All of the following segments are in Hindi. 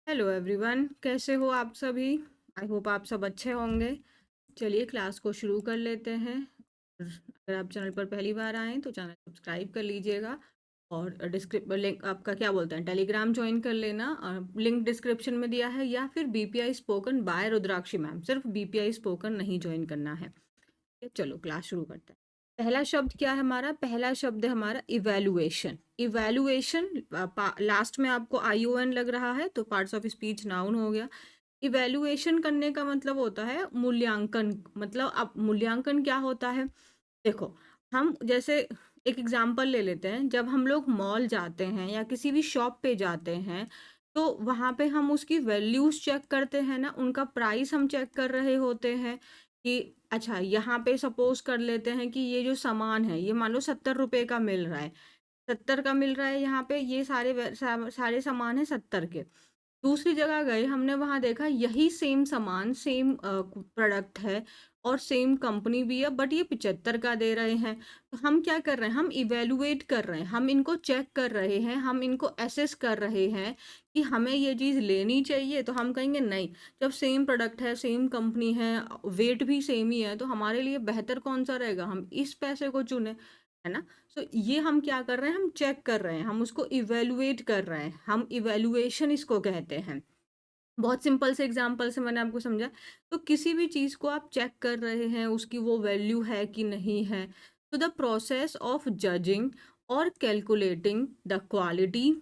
हेलो एवरीवन, कैसे हो आप सभी। आई होप आप सब अच्छे होंगे। चलिए क्लास को शुरू कर लेते हैं। और अगर आप चैनल पर पहली बार आएँ तो चैनल सब्सक्राइब कर लीजिएगा और डिस्क्रिप लिंक आपका क्या बोलते हैं टेलीग्राम ज्वाइन कर लेना। लिंक डिस्क्रिप्शन में दिया है, या फिर बीपीआई स्पोकन बाय रुद्राक्षी मैम, सिर्फ बीपीआई स्पोकन नहीं ज्वाइन करना है। चलो क्लास शुरू करते हैं। पहला शब्द क्या है हमारा? पहला शब्द है हमारा इवैल्यूएशन। इवैल्यूएशन लास्ट में आपको आईओएन लग रहा है तो पार्ट्स ऑफ स्पीच नाउन हो गया। इवैल्यूएशन करने का मतलब होता है मूल्यांकन। मतलब अब मूल्यांकन क्या होता है? देखो, हम जैसे एक एग्जांपल ले लेते हैं। जब हम लोग मॉल जाते हैं या किसी भी शॉप पे जाते हैं तो वहाँ पे हम उसकी वैल्यूज चेक करते हैं ना, उनका प्राइस हम चेक कर रहे होते हैं कि अच्छा, यहाँ पे सपोज कर लेते हैं कि ये जो सामान है ये मान लो 70 रुपए का मिल रहा है। 70 का मिल रहा है यहाँ पे, ये सारे सामान है 70 के। दूसरी जगह गए हमने, वहाँ देखा यही सेम सामान, सेम प्रोडक्ट है और सेम कंपनी भी है, बट ये 75 का दे रहे हैं। तो हम क्या कर रहे हैं? हम इवेलुएट कर रहे हैं, हम इनको चेक कर रहे हैं, हम इनको एसेस कर रहे हैं कि हमें ये चीज़ लेनी चाहिए। तो हम कहेंगे नहीं, जब सेम प्रोडक्ट है, सेम कंपनी है, वेट भी सेम ही है, तो हमारे लिए बेहतर कौन सा रहेगा, हम इस पैसे को चुने, है ना। सो ये हम क्या कर रहे हैं? हम चेक कर रहे हैं, हम उसको इवेलुएट कर रहे हैं, हम इवेलुएशन इसको कहते हैं। बहुत सिंपल से एग्जांपल से मैंने आपको समझा। तो किसी भी चीज़ को आप चेक कर रहे हैं, उसकी वो वैल्यू है कि नहीं है। तो द प्रोसेस ऑफ जजिंग और calculating the quality,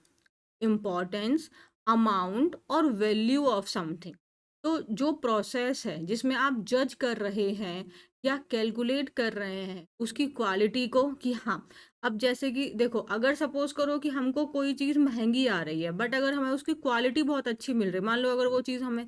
importance, amount और वैल्यू ऑफ समथिंग। तो जो प्रोसेस है जिसमें आप जज कर रहे हैं या कैलकुलेट कर रहे हैं उसकी क्वालिटी को, कि हाँ, अब जैसे कि देखो, अगर सपोज करो कि हमको कोई चीज़ महंगी आ रही है बट अगर हमें उसकी क्वालिटी बहुत अच्छी मिल रही है, मान लो अगर वो चीज़ हमें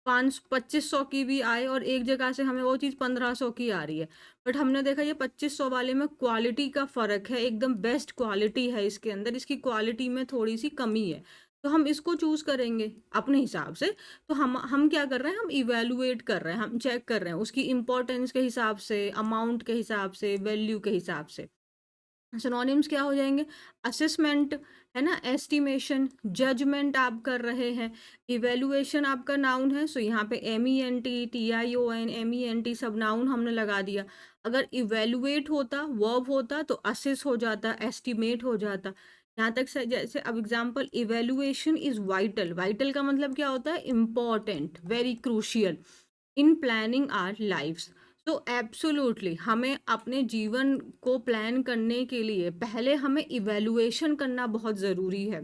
2500 की भी आए और एक जगह से हमें वो चीज़ 1500 की आ रही है, बट हमने देखा ये 2500 वाले में क्वालिटी का फ़र्क है, एकदम बेस्ट क्वालिटी है इसके अंदर, इसकी क्वालिटी में थोड़ी सी कमी है, तो हम इसको चूज़ करेंगे अपने हिसाब से। तो हम क्या कर रहे हैं? हम इवैल्यूएट कर रहे हैं, हम चेक कर रहे हैं उसकी इम्पोर्टेंस के हिसाब से, अमाउंट के हिसाब से, वैल्यू के हिसाब से। सिनोनिम्स क्या हो जाएंगे? असेसमेंट, है ना, एस्टिमेशन, जजमेंट आप कर रहे हैं। इवैल्यूएशन आपका नाउन है, सो यहाँ पे MENT, TION, MENT सब नाउन हमने लगा दिया। अगर इवैल्यूएट होता, वर्ब होता, तो असेस हो जाता, एस्टिमेट हो जाता। यहाँ तक से जैसे अब example, evaluation is vital. Vital का मतलब क्या होता है? Important, very crucial in planning our lifes. तो एब्सोल्युटली हमें अपने जीवन को प्लान करने के लिए पहले हमें इवैल्यूएशन करना बहुत ज़रूरी है,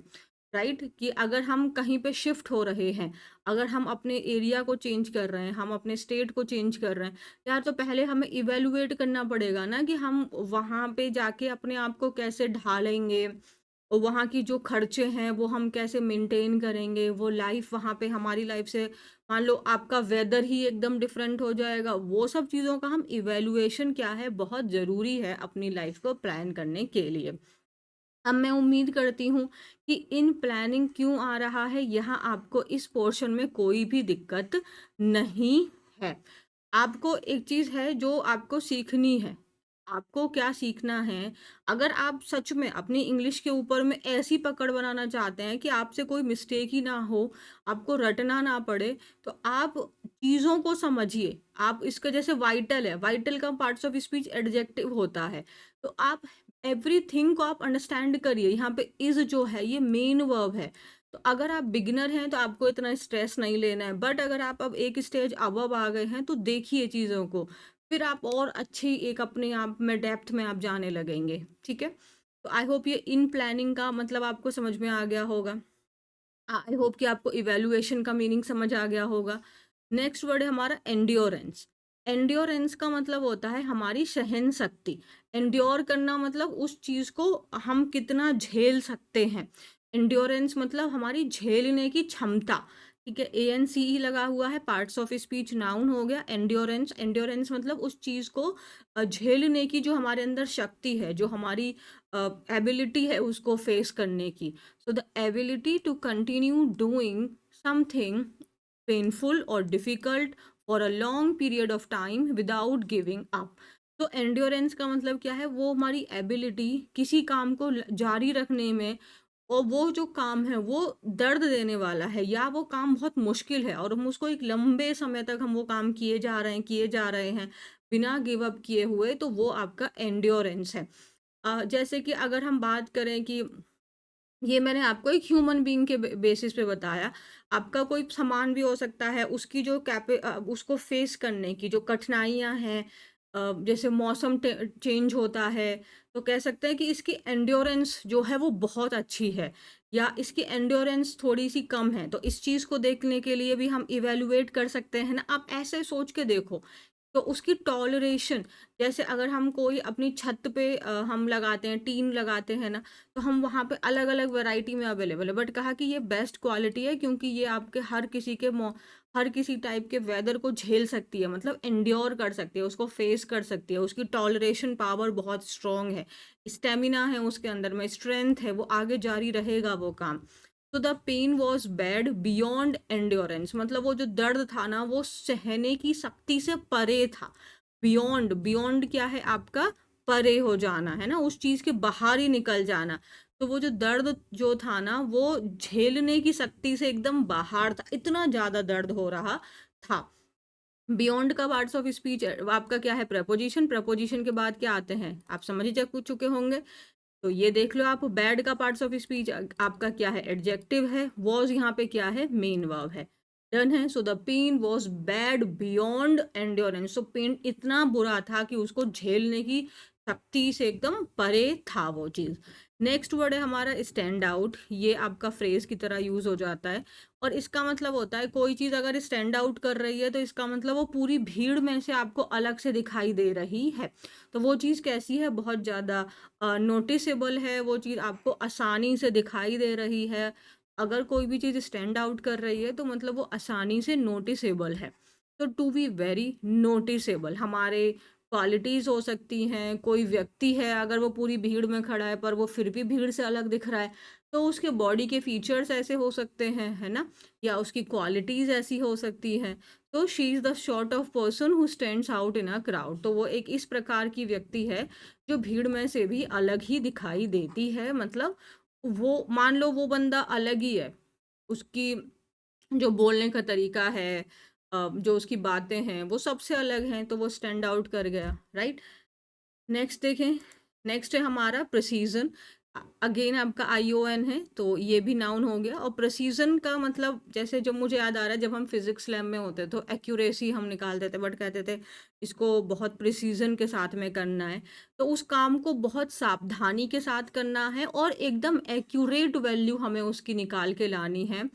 राइट। कि अगर हम कहीं पे शिफ्ट हो रहे हैं, अगर हम अपने एरिया को चेंज कर रहे हैं, हम अपने स्टेट को चेंज कर रहे हैं, यार, तो पहले हमें इवैल्यूएट करना पड़ेगा ना कि हम वहाँ पे जाके अपने आप को कैसे ढालेंगे, और वहाँ की जो खर्चे हैं वो हम कैसे मेंटेन करेंगे, वो लाइफ वहाँ पे हमारी लाइफ से, मान लो आपका वेदर ही एकदम डिफरेंट हो जाएगा, वो सब चीज़ों का हम इवैल्यूएशन क्या है, बहुत ज़रूरी है अपनी लाइफ को प्लान करने के लिए। अब मैं उम्मीद करती हूँ कि इन प्लानिंग क्यों आ रहा है, यहाँ आपको इस पोर्शन में कोई भी दिक्कत नहीं है। आपको एक चीज़ है जो आपको सीखनी है। आपको क्या सीखना है? अगर आप सच में अपनी इंग्लिश के ऊपर में ऐसी पकड़ बनाना चाहते हैं कि आपसे कोई मिस्टेक ही ना हो, आपको रटना ना पड़े, तो आप चीज़ों को समझिए। आप इसका जैसे वाइटल है, वाइटल का पार्ट्स ऑफ स्पीच एडजेक्टिव होता है। तो आप एवरीथिंग को आप अंडरस्टैंड करिए। यहाँ पे इज़ जो है ये मेन वर्ब है। तो अगर आप बिगिनर हैं तो आपको इतना स्ट्रेस नहीं लेना है, बट अगर आप अब एक स्टेज अबव आ गए हैं तो देखिए चीज़ों को, फिर आप और अच्छी एक अपने आप में डेप्थ में आप जाने लगेंगे, ठीक है। तो आई होप ये इन प्लानिंग का मतलब आपको समझ में आ गया होगा। आई होप कि आपको इवैल्यूएशन का मीनिंग समझ आ गया होगा। नेक्स्ट वर्ड है हमारा एंड्योरेंस। एंड्योरेंस का मतलब होता है हमारी सहन शक्ति। एंड्योर करना मतलब उस चीज़ को हम कितना झेल सकते हैं। एंड्योरेंस मतलब हमारी झेलने की क्षमता। ठीक है, ANCE लगा हुआ है, पार्ट्स ऑफ स्पीच नाउन हो गया। एंड्योरेंस, एंड्योरेंस मतलब उस चीज़ को झेलने की जो हमारे अंदर शक्ति है, जो हमारी एबिलिटी है उसको फेस करने की। So the ability to continue doing something painful or difficult for a long period of time without giving up. तो एंड्योरेंस का मतलब क्या है? वो हमारी एबिलिटी किसी काम को जारी रखने में और वो जो काम है वो दर्द देने वाला है या वो काम बहुत मुश्किल है और हम उसको एक लंबे समय तक हम वो काम किए जा रहे हैं बिना गिव अप किए हुए, तो वो आपका एंड्योरेंस है। जैसे कि अगर हम बात करें कि ये मैंने आपको एक ह्यूमन बीइंग के बेसिस पे बताया। आपका कोई सामान भी हो सकता है, उसकी जो उसको फेस करने की जो कठिनाइयाँ हैं, जैसे मौसम चेंज होता है, तो कह सकते हैं कि इसकी एंड्योरेंस जो है वो बहुत अच्छी है या इसकी एंड्योरेंस थोड़ी-सी कम है। तो इस चीज़ को देखने के लिए भी हम इवैल्यूएट कर सकते हैं ना। आप ऐसे सोच के देखो, तो उसकी टॉलरेशन, जैसे अगर हम कोई अपनी छत पे हम लगाते हैं, टीन लगाते हैं ना, तो हम वहाँ पे अलग-अलग वैरायटी में अवेलेबल है, बट कहा कि ये बेस्ट क्वालिटी है क्योंकि ये आपके हर किसी टाइप के वेदर को झेल सकती है, मतलब एंड्योर कर सकती है, उसको फेस कर सकती है, उसकी टॉलरेशन पावर बहुत स्ट्रॉन्ग है, स्टेमिना है उसके अंदर में, स्ट्रेंथ है, वो आगे जारी रहेगा वो काम। तो the pain was bad beyond endurance, मतलब वो जो दर्द था ना वो सहने की शक्ति से परे था। बियॉन्ड, बियॉन्ड क्या है आपका, परे हो जाना है ना, उस चीज के बाहर ही निकल जाना। तो वो जो दर्द जो था ना वो झेलने की शक्ति से एकदम बाहर था, इतना ज्यादा दर्द हो रहा था। बियॉन्ड का पार्ट्स ऑफ स्पीच आपका क्या है, प्रपोजिशन। प्रपोजिशन के बाद क्या आते हैं, आप समझ ही चुके होंगे। तो ये देख लो आप, बैड का पार्ट्स ऑफ स्पीच आपका क्या है, एडजेक्टिव है। वॉज यहाँ पे क्या है, मेन वर्ब है। डन है। So the pain was bad beyond endurance, so pain इतना बुरा था कि उसको झेलने की शक्ति से एकदम परे था वो चीज। नेक्स्ट वर्ड है हमारा स्टैंड आउट। ये आपका फ्रेज की तरह यूज हो जाता है और इसका मतलब होता है कोई चीज अगर स्टैंड आउट कर रही है तो इसका मतलब वो पूरी भीड़ में से आपको अलग से दिखाई दे रही है। तो वो चीज कैसी है, बहुत ज्यादा नोटिसेबल है, वो चीज़ आपको आसानी से दिखाई दे रही है। अगर कोई भी चीज़ स्टैंड आउट कर रही है तो मतलब वो आसानी से नोटिसेबल है। तो टू बी वेरी नोटिसेबल हमारे क्वालिटीज़ हो सकती हैं। कोई व्यक्ति है अगर वो पूरी भीड़ में खड़ा है पर वो फिर भी भीड़ से अलग दिख रहा है, तो उसके बॉडी के फीचर्स ऐसे हो सकते हैं, है ना, या उसकी क्वालिटीज़ ऐसी हो सकती हैं। तो she is the sort of person who stands out in a crowd, तो वो एक इस प्रकार की व्यक्ति है जो भीड़ में से भी अलग ही दिखाई देती है। मतलब वो, मान लो वो बंदा अलग ही है, उसकी जो बोलने का तरीका है, जो उसकी बातें हैं वो सबसे अलग हैं, तो वो स्टैंड आउट कर गया, राइट। नेक्स्ट देखें, नेक्स्ट है हमारा प्रिसीजन। अगेन आपका ION है, तो ये भी नाउन हो गया। और प्रिसीजन का मतलब, जैसे जब मुझे याद आ रहा है जब हम फिजिक्स लैब में होते तो एक्यूरेसी हम निकालते थे, बट कहते थे इसको बहुत प्रिसीजन के साथ में करना है। तो उस काम को बहुत सावधानी के साथ करना है और एकदम एक्यूरेट वैल्यू हमें उसकी निकाल के लानी है।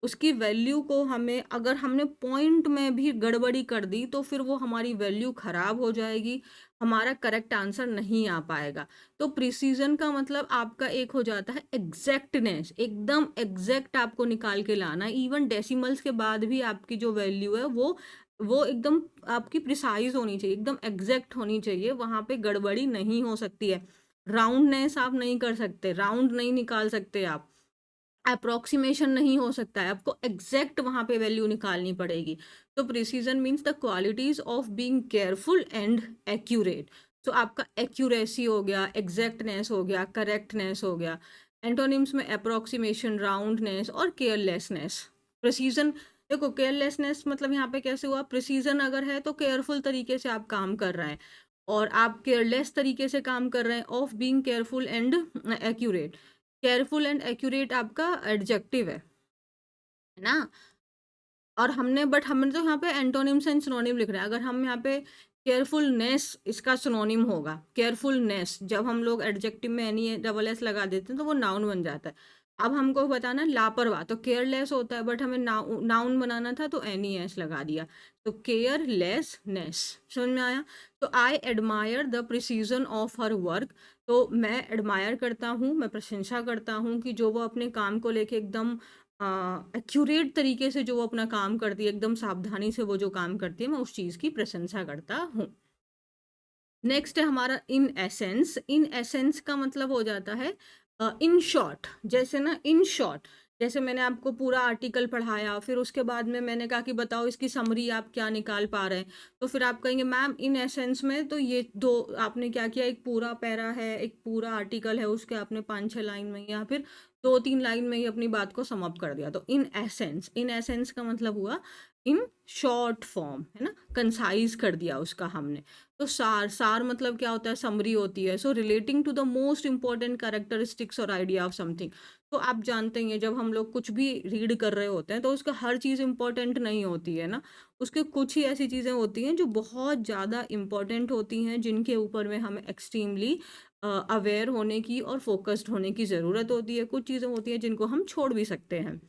उसकी वैल्यू को हमें, अगर हमने पॉइंट में भी गड़बड़ी कर दी तो फिर वो हमारी वैल्यू खराब हो जाएगी, हमारा करेक्ट आंसर नहीं आ पाएगा। तो प्रिसीजन का मतलब आपका एक हो जाता है एग्जैक्टनेस, एकदम एग्जैक्ट आपको निकाल के लाना। इवन डेसिमल्स के बाद भी आपकी जो वैल्यू है वो एकदम आपकी प्रिसाइज होनी चाहिए, एकदम एग्जैक्ट होनी चाहिए, वहां पे गड़बड़ी नहीं हो सकती है। राउंडनेस आप नहीं कर सकते, राउंड नहीं निकाल सकते आप, अप्रोक्सीमेशन नहीं हो सकता है, आपको एग्जैक्ट वहां पे वैल्यू निकालनी पड़ेगी। तो precision means the qualities of being careful and accurate. तो आपका एक्यूरेसी हो गया, एग्जैक्टनेस हो गया, करेक्टनेस हो गया। एंटोनिम्स में अप्रोक्सीमेशन, राउंडनेस और केयरलेसनेस। प्रिसीजन, देखो केयरलेसनेस मतलब यहाँ पे कैसे हुआ, प्रिसीजन अगर है तो केयरफुल तरीके से आप काम कर रहे हैं और आप केयरलेस तरीके से काम कर रहे हैं। Of being careful and accurate, careful and accurate आपका एडजेक्टिव है ना। और हमने तो यहाँ पे एंटोनिम्स एंड सिनोनिम लिख रहे हैं। अगर हम यहाँ पे केयरफुलनेस इसका सिनोनिम होगा, केयरफुलनेस जब हम लोग एडजेक्टिव में एनी डबल एस लगा देते हैं तो वो नाउन बन जाता है। अब हमको बताना लापरवाह, तो केयरलेस होता है बट हमें नाउन बनाना था तो एनी एस लगा दिया, तो केयरलेसनेस। समझ में आया। तो I admire the precision of her work, तो मैं एडमायर करता हूँ, मैं प्रशंसा करता हूँ कि जो वो अपने काम को लेके एकदम एक्यूरेट तरीके से जो वो अपना काम करती है, एकदम सावधानी से वो जो काम करती है, मैं उस चीज़ की प्रशंसा करता हूँ। नेक्स्ट है हमारा इन एसेंस। इन एसेंस का मतलब हो जाता है इन शॉर्ट। जैसे ना, इन शॉर्ट, जैसे मैंने आपको पूरा आर्टिकल पढ़ाया, फिर उसके बाद में मैंने कहा कि बताओ इसकी समरी आप क्या निकाल पा रहे हैं, तो फिर आप कहेंगे मैम इन एसेंस में तो ये दो आपने क्या किया, एक पूरा पैरा है, एक पूरा आर्टिकल है, उसके आपने 5-6 लाइन में या फिर 2-3 लाइन में ही अपनी बात को सम अप कर दिया। तो इन एसेंस का मतलब हुआ इन शॉर्ट फॉर्म, है ना? कंसाइज़ कर दिया उसका हमने। तो सार मतलब क्या होता है? समरी होती है। So relating to the most important characteristics और आइडिया ऑफ समथिंग। तो आप जानते ही हैं जब हम लोग कुछ भी रीड कर रहे होते हैं तो उसका हर चीज़ इम्पोर्टेंट नहीं होती है ना। उसके कुछ ही ऐसी चीज़ें होती हैं जो बहुत ज़्यादा इम्पोर्टेंट होती हैं, जिनके ऊपर में हमें एक्सट्रीमली अवेयर होने की और फ़ोकस्ड होने की ज़रूरत होती है। कुछ चीज़ें होती हैं जिनको हम छोड़ भी सकते हैं।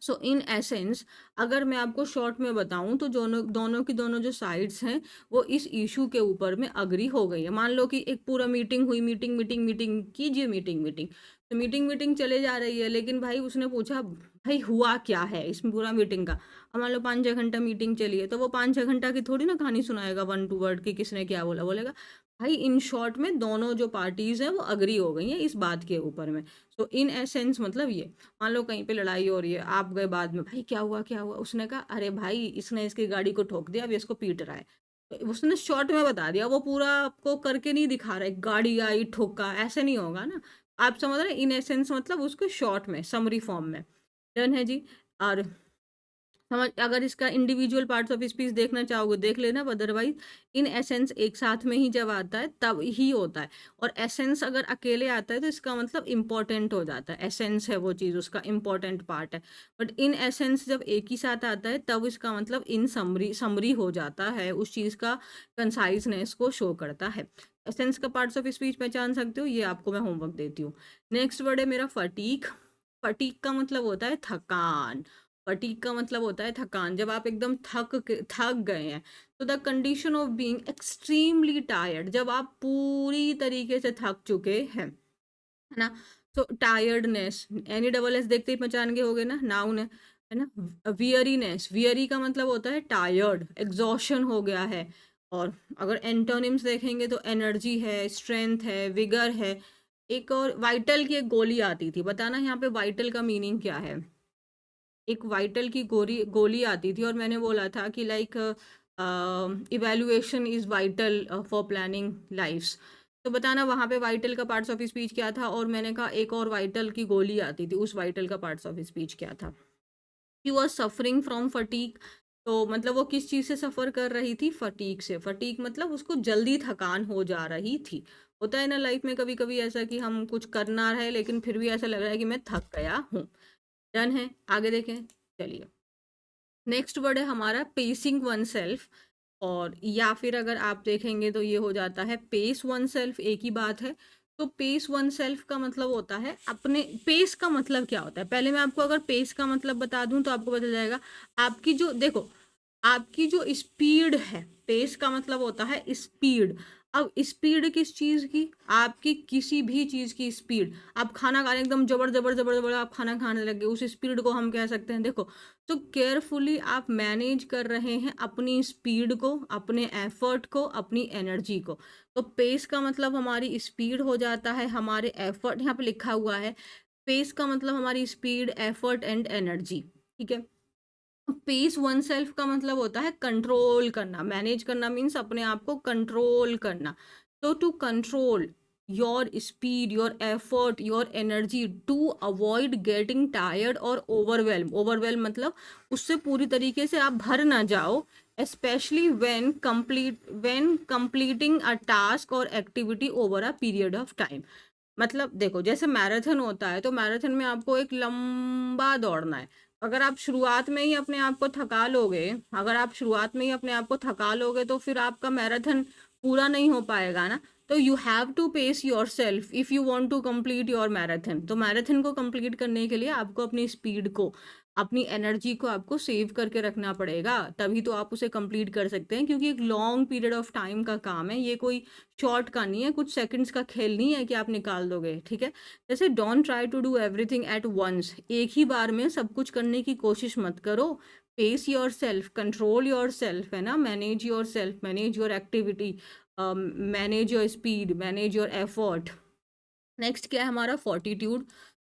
सो इन एसेंस अगर मैं आपको शॉर्ट में बताऊं तो दोनों दोनों की दोनों जो साइड्स हैं वो इस इशू के ऊपर में अग्री हो गई है। मान लो कि एक पूरा मीटिंग हुई, मीटिंग कीजिए, मीटिंग तो मीटिंग चले जा रही है, लेकिन भाई उसने पूछा भाई हुआ क्या है इस पूरा मीटिंग का। अब मान लो 5-6 घंटा मीटिंग चली है तो वो 5-6 घंटा की थोड़ी ना कहानी सुनाएगा वन टू वर्ड की किसने क्या बोला। बोलेगा भाई इन शॉर्ट में दोनों जो पार्टीज हैं वो अग्री हो गई हैं इस बात के ऊपर में। सो इन एसेंस मतलब ये, मान लो कहीं पे लड़ाई हो रही है, आप गए बाद में, भाई क्या हुआ? उसने कहा अरे भाई इसने इसकी गाड़ी को ठोक दिया, अब इसको पीट रहा है। तो उसने शॉर्ट में बता दिया, वो पूरा आपको करके नहीं दिखा रहा है, गाड़ी आई ठोका, ऐसे नहीं होगा ना। आप समझ रहे हैं? इन एसेंस मतलब उसको शॉर्ट में समरी फॉर्म में। डन है जी। और समझ, अगर इसका इंडिविजुअल पार्ट्स ऑफ स्पीच देखना चाहोगे देख लेना, अदरवाइज इन एसेंस एक साथ में ही जब आता है तब ही होता है। और एसेंस अगर अकेले आता है तो इसका मतलब इम्पोर्टेंट हो जाता है। एसेंस है वो चीज़, उसका इम्पोर्टेंट पार्ट है। बट इन एसेंस जब एक ही साथ आता है तब इसका मतलब इन समरी समरी हो जाता है, उस चीज़ का कंसाइजनेस को शो करता है। एसेंस का पार्ट्स ऑफ स्पीच पहचान सकते हो, ये आपको मैं होमवर्क देती हूँ। नेक्स्ट वर्ड है मेरा फटीक। फटीक का मतलब होता है थकान। फटीग का मतलब होता है थकान। जब आप एकदम थक गए हैं, तो the condition of being extremely tired, जब आप पूरी तरीके से थक चुके हैं, है ना। तो टायर्डनेस, एनी डबल एस देखते ही पहचान गए होगे ना, नाउन है ना। वियरीनेस, वियरी का मतलब होता है टायर्ड, एग्जॉशन हो गया है। और अगर एंटोनिम्स देखेंगे तो एनर्जी है, स्ट्रेंथ है, विगर है। एक और वाइटल की एक गोली आती थी, बताना यहाँ पे वाइटल का मीनिंग क्या है। एक वाइटल की गोली गोली आती थी और मैंने बोला था कि like evaluation is vital for planning lifes. तो बताना वहाँ पे वाइटल का पार्ट्स ऑफ स्पीच क्या था, और मैंने कहा एक और वाइटल की गोली आती थी, उस वाइटल का पार्ट्स ऑफ स्पीच क्या था। He was suffering from fatigue. तो मतलब वो किस चीज़ से सफ़र कर रही थी? फटीक से। फटीक मतलब उसको जल्दी थकान हो जा रही थी। होता है ना लाइफ में कभी कभी ऐसा कि हम कुछ करना है लेकिन फिर भी ऐसा लग रहा है कि मैं थक गया हूँ। डन है, आगे देखें। चलिए, नेक्स्ट वर्ड है हमारा पेसिंग वन सेल्फ। और या फिर अगर आप देखेंगे तो ये हो जाता है पेस वन सेल्फ, एक ही बात है। तो पेस वन सेल्फ का मतलब होता है अपने, पेस का मतलब क्या होता है पहले मैं आपको अगर पेस का मतलब बता दूं तो आपको पता जाएगा। आपकी जो देखो, आपकी जो स्पीड है, पेस का मतलब होता है स्पीड। अब स्पीड किस चीज़ की? आपकी किसी भी चीज़ की स्पीड। आप खाना खा रहे हैं, एकदम जबर जबर जबर जबर आप खाना खाने लगे, उस स्पीड को हम कह सकते हैं। देखो, तो केयरफुली आप मैनेज कर रहे हैं अपनी स्पीड को, अपने एफर्ट को, अपनी एनर्जी को। तो पेस का मतलब हमारी स्पीड हो जाता है, हमारे एफर्ट, यहाँ पे लिखा हुआ है पेस का मतलब हमारी स्पीड, एफर्ट एंड एनर्जी। ठीक है। पेस वन सेल्फ का मतलब होता है कंट्रोल करना, मैनेज करना मीन्स अपने आप को कंट्रोल करना। तो to control your speed, your effort, your energy to avoid getting tired और ओवरवेल्म। ओवरवेल्म मतलब उससे पूरी तरीके से आप भर ना जाओ, specially when completing a task और activity over a period of time. मतलब देखो, जैसे मैराथन होता है तो मैराथन में आपको एक लंबा दौड़ना है। अगर आप शुरुआत में ही अपने आप को थका लोगे, अगर आप शुरुआत में ही अपने आप को थका लोगे तो फिर आपका मैराथन पूरा नहीं हो पाएगा ना। तो you have to pace yourself if you want to complete your marathon. तो मैराथन को कंप्लीट करने के लिए आपको अपनी स्पीड को, अपनी एनर्जी को आपको सेव करके रखना पड़ेगा, तभी तो आप उसे कंप्लीट कर सकते हैं, क्योंकि एक लॉन्ग पीरियड ऑफ टाइम का काम है ये, कोई शॉर्ट का नहीं है, कुछ सेकंड्स का खेल नहीं है कि आप निकाल दोगे। ठीक है। जैसे don't try to do everything at once, एक ही बार में सब कुछ करने की कोशिश मत करो। Pace yourself, control yourself, है ना। Manage yourself, manage your activity, manage your speed, manage your effort. Next क्या है हमारा? फोर्टिट्यूड।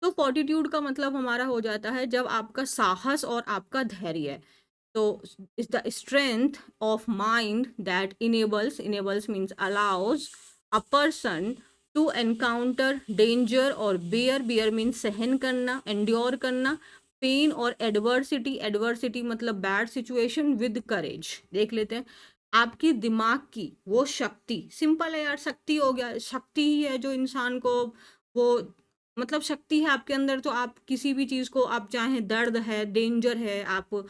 तो फोर्टिट्यूड का मतलब हमारा हो जाता है जब आपका साहस और आपका धैर्य है। तो is the strength of mind that enables, enables means allows a person to encounter danger और बियर, बियर मीन सहन करना, एंड्योर करना, पेन और एडवर्सिटी, एडवर्सिटी मतलब बैड सिचुएशन, विद करेज। देख लेते हैं। आपकी दिमाग की वो शक्ति, सिंपल है यार, शक्ति हो गया, शक्ति ही है जो इंसान को वो मतलब शक्ति है आपके अंदर, तो आप किसी भी चीज को, आप चाहे दर्द है, डेंजर है, आप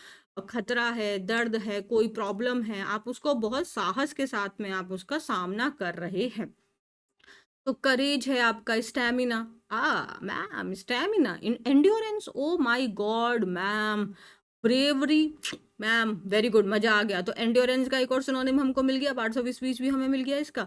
खतरा है, दर्द है, कोई प्रॉब्लम है, आप उसको बहुत साहस के साथ में आप उसका सामना कर रहे हैं। तो करेज है आपका, stamina, ma'am stamina, in endurance, oh my God ma'am, bravery, ma'am very good, मजा आ गया। तो एंड्योरेंस का एक और सिनोनिम हमको मिल गया, पार्ट्स ऑफ स्पीच भी हमें मिल गया इसका।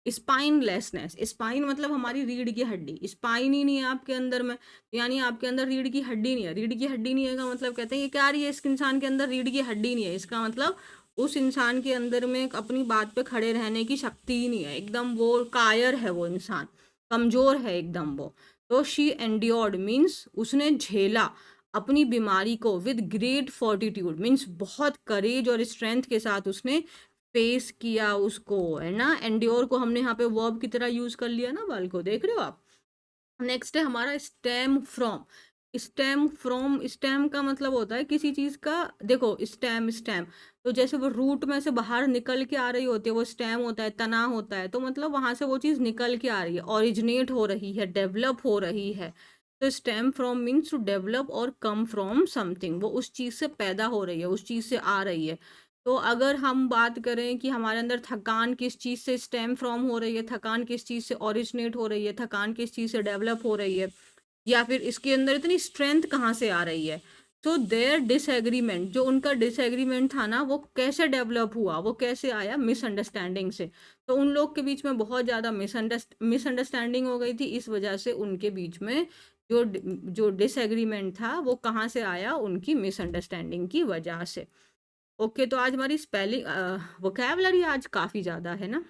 स्पाइनलेसनेस, स्पाइन मतलब हमारी रीढ़ की हड्डी, स्पाइन ही नहीं है आपके अंदर में, यानी आपके अंदर रीढ़ की हड्डी नहीं है। रीढ़ की हड्डी नहीं है का मतलब कहते हैं ये क्या रही है, इस इंसान के अंदर रीढ़ की हड्डी नहीं है, इसका मतलब उस इंसान के अंदर में अपनी बात पे खड़े रहने की शक्ति ही नहीं है, एकदम वो कायर है, वो इंसान कमजोर है एकदम वो। तो शी एंड्योर्ड मीन्स उसने झेला अपनी बीमारी को, विद ग्रेट फोर्टिट्यूड मीन्स बहुत करेज और स्ट्रेंथ के साथ उसने फेस किया उसको, है ना। एंड्योर को हमने यहाँ पे वर्ब की तरह यूज कर लिया ना, बाल को देख रहे हो आप। नेक्स्ट है हमारा stem from. Stem from, stem का मतलब होता है किसी चीज का, देखो स्टेम, स्टेम तो जैसे वो रूट में से बाहर निकल के आ रही होती है, वो स्टेम होता है, तना होता है, तो मतलब वहां से वो चीज निकल के आ रही है, ओरिजिनेट हो रही है, डेवलप हो रही है। तो stem from means to develop और कम फ्रॉम समथिंग, वो उस चीज से पैदा हो रही है, उस चीज से आ रही है। तो अगर हम बात करें कि हमारे अंदर थकान किस चीज़ से स्टेम फ्रॉम हो रही है, थकान किस चीज़ से ओरिजिनेट हो रही है, थकान किस चीज़ से डेवलप हो रही है, या फिर इसके अंदर इतनी स्ट्रेंथ कहाँ से आ रही है, तो देयर डिसएग्रीमेंट, जो उनका डिसएग्रीमेंट था ना, वो कैसे डेवलप हुआ, वो कैसे आया, मिसअंडरस्टैंडिंग से। तो उन लोग के बीच में बहुत ज़्यादा मिसअंडरस्टैंडिंग हो गई थी, इस वजह से उनके बीच में जो जो डिसएग्रीमेंट था वो कहाँ से आया, उनकी मिसअंडरस्टैंडिंग की वजह से। ओके, तो आज हमारी स्पेलिंग वोकैबलरी आज काफ़ी ज़्यादा है ना।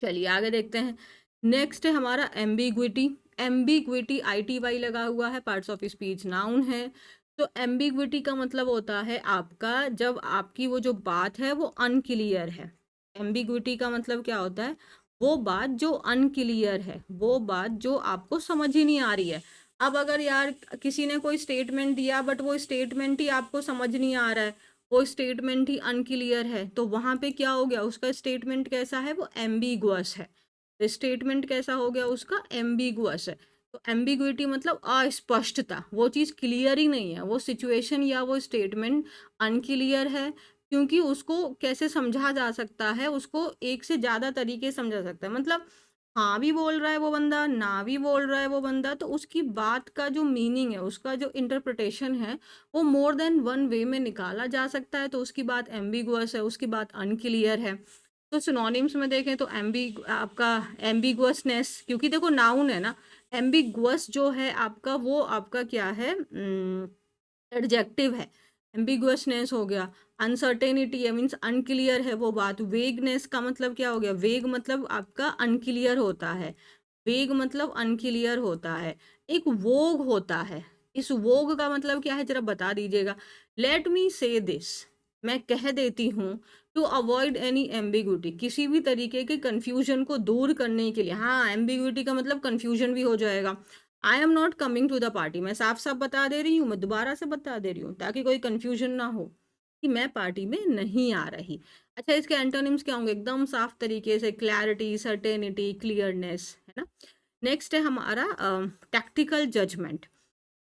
चलिए आगे देखते हैं। नेक्स्ट है हमारा एम्बिग्विटी। एम्बिग्विटी ITY लगा हुआ है, पार्ट्स ऑफ स्पीच नाउन है। तो एम्बिग्विटी का मतलब होता है आपका, जब आपकी वो जो बात है वो अनक्लियर है। एम्बिग्विटी का मतलब क्या होता है, वो बात जो अनक्लियर है, वो बात जो आपको समझ ही नहीं आ रही है। अब अगर यार किसी ने कोई स्टेटमेंट दिया, बट वो स्टेटमेंट ही आपको समझ नहीं आ रहा है, वो स्टेटमेंट ही अनक्लियर है, तो वहां पे क्या हो गया, उसका स्टेटमेंट कैसा है, वो एम्बिगुअस है। स्टेटमेंट कैसा हो गया उसका, एम्बिगुअस है। तो एम्बिग्विटी मतलब अस्पष्टता, वो चीज़ क्लियर ही नहीं है, वो सिचुएशन या वो स्टेटमेंट अनक्लियर है, क्योंकि उसको कैसे समझा जा सकता है, उसको एक से ज़्यादा तरीके से समझा सकता है, मतलब हाँ भी बोल रहा है वो बंदा, ना भी बोल रहा है वो बंदा, तो उसकी बात का जो मीनिंग है, उसका जो इंटरप्रिटेशन है, वो मोर देन वन वे में निकाला जा सकता है, तो उसकी बात एम्बिगुअस है, उसकी बात अनक्लियर है। तो सिनोनिम्स में देखें तो आपका एम्बिगुअसनेस, क्योंकि देखो नाउन है ना, एम्बिगुअस जो है आपका, वो आपका क्या है, एडजेक्टिव है। एम्बिगुअसनेस हो गया, अनसर्टेनिटी है मीन्स अनक्लियर है वो बात। वेगनेस का मतलब क्या हो गया, वेग मतलब आपका अनक्लियर होता है, वेग मतलब अनक्लियर होता है। एक वोग होता है, इस वोग का मतलब क्या है जरा बता दीजिएगा। लेट मी से दिस, मैं कह देती हूँ, टू अवॉइड एनी एम्बिग्यूटी, किसी भी तरीके के कंफ्यूजन को दूर करने के लिए। हाँ, एम्बिग्यूटी का मतलब कंफ्यूजन भी हो जाएगा। I am not coming to the party, मैं साफ साफ बता दे रही हूँ, मैं दोबारा से बता दे रही हूँ ताकि कोई कंफ्यूजन ना हो कि मैं पार्टी में नहीं आ रही। अच्छा, इसके एंटोनिम्स क्या होंगे, एकदम साफ तरीके से, क्लैरिटी, सर्टेनिटी, क्लियरनेस, है ना। नेक्स्ट है हमारा टैक्टिकल जजमेंट।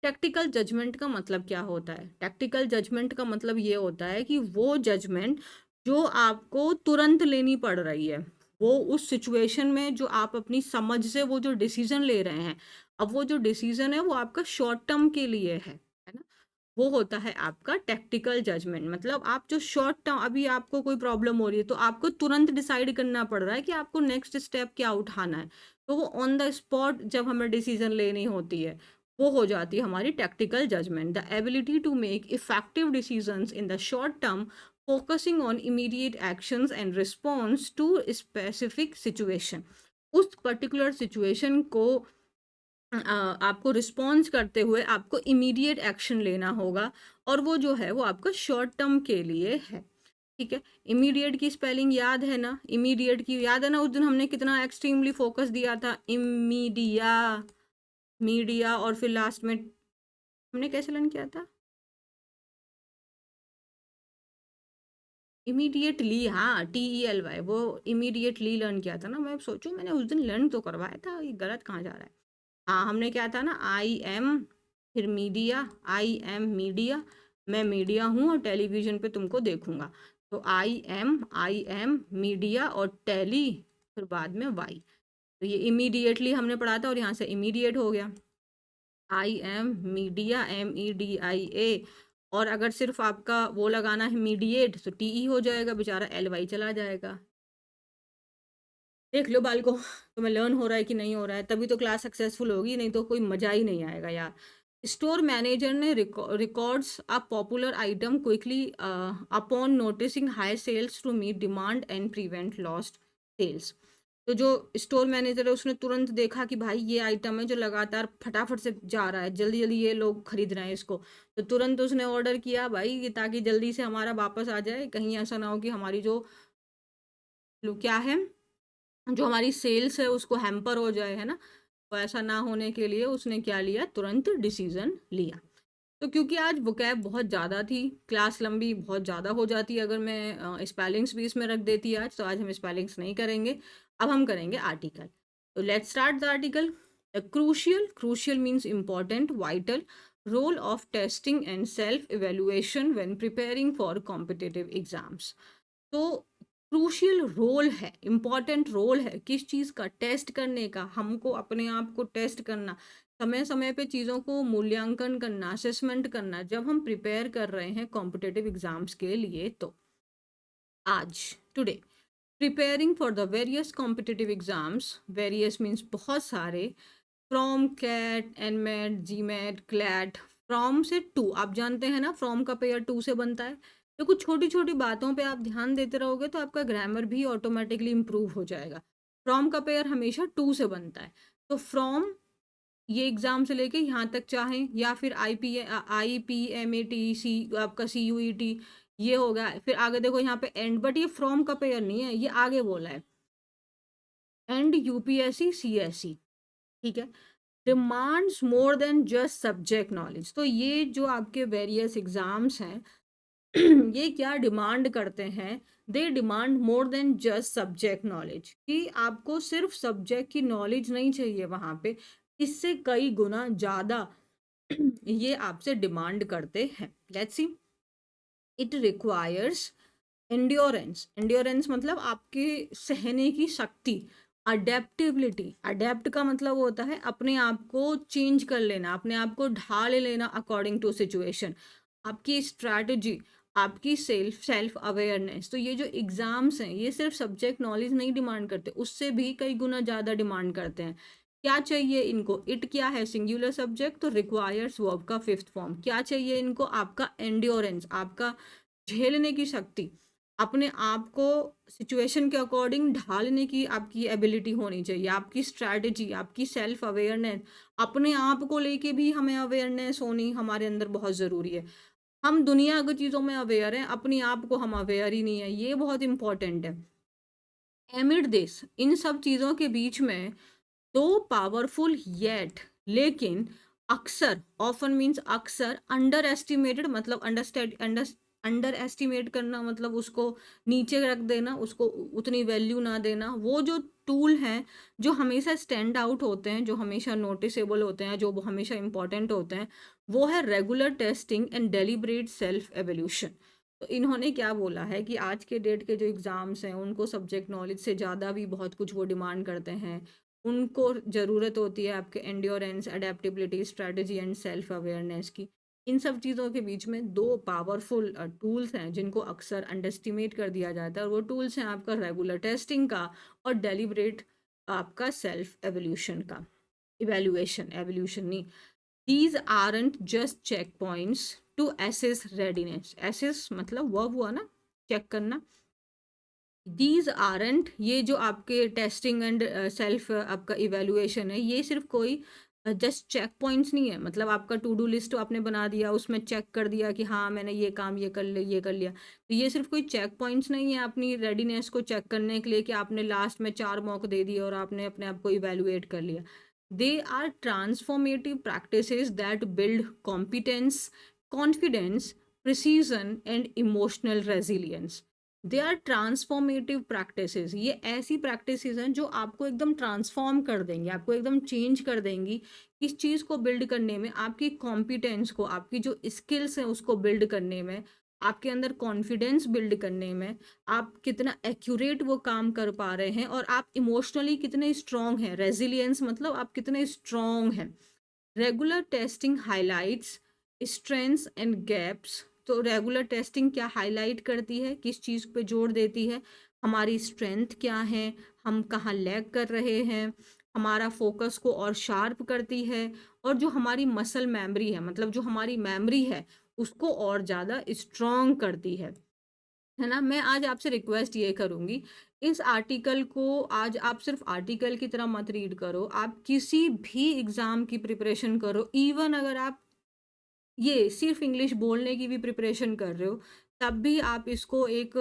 टैक्टिकल जजमेंट का मतलब क्या होता है, टैक्टिकल जजमेंट का मतलब ये होता है कि वो जजमेंट जो आपको तुरंत लेनी पड़ रही है, वो उस सिचुएशन में जो आप अपनी समझ से वो जो डिसीजन ले रहे हैं, अब वो जो डिसीजन है वो आपका शॉर्ट टर्म के लिए है ना, वो होता है आपका टैक्टिकल जजमेंट। मतलब आप जो शॉर्ट टर्म, अभी आपको कोई प्रॉब्लम हो रही है तो आपको तुरंत डिसाइड करना पड़ रहा है कि आपको नेक्स्ट स्टेप क्या उठाना है, तो वो ऑन द स्पॉट जब हमें डिसीजन लेनी होती है, वो हो जाती है हमारी tactical judgement. The ability to make effective decisions in the short term, focusing on immediate actions and response to specific situation. उस पर्टिकुलर सिचुएशन को आपको रिस्पॉन्स करते हुए आपको इमीडिएट एक्शन लेना होगा, और वो जो है वो आपका शॉर्ट टर्म के लिए है। ठीक है। इमीडिएट की स्पेलिंग याद है ना, इमीडिएट की याद है ना, उस दिन हमने कितना एक्सट्रीमली फोकस दिया था, इमीडिया, मीडिया, और फिर लास्ट में हमने कैसे लर्न किया था, इमीडिएटली, हाँ, TELY, वो इमीडिएटली लर्न किया था ना। मैं सोचूं मैंने उस दिन लर्न तो करवाया था, ये गलत कहाँ जा रहा है। हाँ, हमने क्या था ना, आई एम, फिर मीडिया, आई एम मीडिया, मैं मीडिया हूँ और टेलीविजन पे तुमको देखूंगा। तो आई एम मीडिया और टेली, फिर बाद में वाई। तो ये इमीडिएटली हमने पढ़ा था और यहाँ से इमीडिएट हो गया। I am media, MEDIA। और अगर सिर्फ आपका वो लगाना है मीडिएट, तो TE हो जाएगा, बेचारा LY चला जाएगा। देख लो बाल को, तुम्हें लर्न हो रहा है कि नहीं हो रहा है, तभी तो क्लास सक्सेसफुल होगी, नहीं तो कोई मजा ही नहीं आएगा यार। स्टोर मैनेजर ने records a popular item quickly upon noticing high sales to meet demand and prevent lost sales. तो जो स्टोर मैनेजर है उसने तुरंत देखा कि भाई ये आइटम है जो लगातार फटाफट से जा रहा है, जल्दी जल्दी ये लोग खरीद रहे हैं इसको, तो तुरंत उसने ऑर्डर किया भाई ताकि जल्दी से हमारा वापस आ जाए, कहीं ऐसा ना हो कि हमारी जो क्या है, जो हमारी सेल्स है उसको हैम्पर हो जाए, है ना। तो ऐसा ना होने के लिए उसने क्या लिया, तुरंत डिसीजन लिया। तो क्योंकि आज वोकैब बहुत ज़्यादा थी, क्लास लंबी बहुत ज़्यादा हो जाती, अगर मैं स्पेलिंग्स भी इसमें रख देती आज, तो आज हम स्पेलिंग्स नहीं करेंगे, अब हम करेंगे आर्टिकल। तो let's start the article. Crucial, crucial means important, vital, role of testing and self evaluation when preparing for competitive exams. तो क्रूशियल रोल है, इम्पॉर्टेंट रोल है किस चीज़ का, टेस्ट करने का, हमको अपने आप को टेस्ट करना, समय समय पे चीज़ों को मूल्यांकन करना, असेसमेंट करना, जब हम प्रिपेयर कर रहे हैं कॉम्पिटिटिव एग्जाम्स के लिए। तो आज, today, preparing for the various competitive exams, various means बहुत सारे, from CAT, NMAT, GMAT, CLAT, from से टू, आप जानते हैं ना फ्रॉम का पेयर टू से बनता है। तो कुछ छोटी छोटी बातों पे आप ध्यान देते रहोगे तो आपका ग्रामर भी ऑटोमेटिकली इम्प्रूव हो जाएगा। फ्रॉम का पेयर हमेशा टू से बनता है। तो फ्रॉम ये एग्जाम से लेके यहाँ तक चाहें, या फिर IPMAT, आपका CUET, ये हो गया। फिर आगे देखो यहाँ पे एंड, बट ये फ्रॉम का पेयर नहीं है, ये आगे बोला है एंड UPSC CSE, ठीक है। Demands more than just subject knowledge, तो ये जो आपके वेरियस एग्जाम्स हैं ये क्या डिमांड करते हैं, they demand more than just subject knowledge, कि आपको सिर्फ सब्जेक्ट की नॉलेज नहीं चाहिए वहाँ पे, इससे कई गुना ज़्यादा ये आपसे डिमांड करते हैं। Let's see, it requires endurance, endurance मतलब आपके सहने की शक्ति, अडेप्टेबिलिटी, अडेप्ट का मतलब होता है अपने आप को चेंज कर लेना, अपने आप को ढाल लेना अकॉर्डिंग टू सिचुएशन, आपकी स्ट्रैटेजी, आपकी सेल्फ अवेयरनेस। तो ये जो एग्जाम्स हैं ये सिर्फ सब्जेक्ट नॉलेज नहीं डिमांड करते, उससे भी कई गुना ज़्यादा डिमांड करते हैं। क्या चाहिए इनको, इट क्या है, सिंगुलर सब्जेक्ट, तो रिक्वायर्स वर्ब का फिफ्थ फॉर्म। क्या चाहिए इनको, आपका एंड्योरेंस, आपका झेलने की शक्ति, अपने आप को सिचुएशन के अकॉर्डिंग ढालने की आपकी एबिलिटी होनी चाहिए, आपकी स्ट्रैटेजी, आपकी सेल्फ अवेयरनेस, अपने आप को लेके भी हमें अवेयरनेस होनी हमारे अंदर बहुत ज़रूरी है। हम दुनिया की चीज़ों में अवेयर हैं, अपने आप को हम अवेयर ही नहीं है, ये बहुत इंपॉर्टेंट है। एमिड दिस, इन सब चीज़ों के बीच में, दो पावरफुल येट, लेकिन अक्सर, ऑफन मीन्स अक्सर, अंडर एस्टिमेटेड मतलब अंडर एस्टिमेट करना मतलब उसको नीचे रख देना, उसको उतनी वैल्यू ना देना, वो जो टूल हैं जो हमेशा स्टैंड आउट होते हैं, जो हमेशा नोटिसेबल होते हैं, जो हमेशा इंपॉर्टेंट होते हैं, वो है regular testing and deliberate self evolution. तो इन्होंने क्या बोला है कि आज के डेट के जो एग्ज़ाम्स हैं उनको सब्जेक्ट नॉलेज से ज़्यादा भी बहुत कुछ वो डिमांड करते हैं, उनको ज़रूरत होती है आपके endurance, adaptability, strategy and self awareness की। इन सब चीज़ों के बीच में दो पावरफुल टूल्स हैं जिनको अक्सर अंडरस्टिमेट कर दिया जाता है, और वो टूल्स हैं आपका रेगुलर टेस्टिंग का और डेलिब्रेट आपका सेल्फ एवोल्यूशन का, इवेल्युएशन, एवोल्यूशन नहीं। These aren't just checkpoints to assess readiness, assess मतलब वर्ब हुआ ना, चेक करना। दीज आरंट, ये जो आपके टेस्टिंग एंड सेल्फ आपका इवेल्युएशन है, ये सिर्फ कोई जस्ट चेक पॉइंट्स नहीं है, मतलब आपका टू डू लिस्ट आपने बना दिया, उसमें चेक कर दिया कि हाँ मैंने ये काम ये कर लिया, ये कर लिया। तो ये सिर्फ कोई चेक पॉइंट्स नहीं है अपनी रेडीनेस को चेक करने के लिए कि आपने लास्ट में 4 मॉक दे दिए और आपने अपने आप को इवैल्यूएट कर लिया। They are transformative practices that build competence, confidence, precision and emotional resilience. They are transformative practices, ये ऐसी प्रैक्टिसेस हैं जो आपको एकदम ट्रांसफॉर्म कर देंगी, आपको एकदम चेंज कर देंगी। इस चीज़ को बिल्ड करने में, आपकी कॉम्पिटेंस को, आपकी जो स्किल्स हैं उसको बिल्ड करने में, आपके अंदर कॉन्फिडेंस बिल्ड करने में, आप कितना एक्यूरेट वो काम कर पा रहे हैं और आप इमोशनली कितने स्ट्रांग हैं। रेजिलियंस मतलब आप कितने स्ट्रांग हैं। Regular testing highlights strengths and gaps. तो रेगुलर टेस्टिंग क्या हाईलाइट करती है, किस चीज़ पे जोर देती है, हमारी स्ट्रेंथ क्या है, हम कहाँ लैग कर रहे हैं, हमारा फोकस को और शार्प करती है, और जो हमारी मसल मेमोरी है, मतलब जो हमारी मेमोरी है उसको और ज़्यादा स्ट्रॉन्ग करती है ना। मैं आज आपसे रिक्वेस्ट ये करूँगी, इस आर्टिकल को आज आप सिर्फ आर्टिकल की तरह मत रीड करो, आप किसी भी एग्ज़ाम की प्रिपरेशन करो, इवन अगर आप ये सिर्फ इंग्लिश बोलने की भी प्रिपरेशन कर रहे हो, तब भी आप इसको एक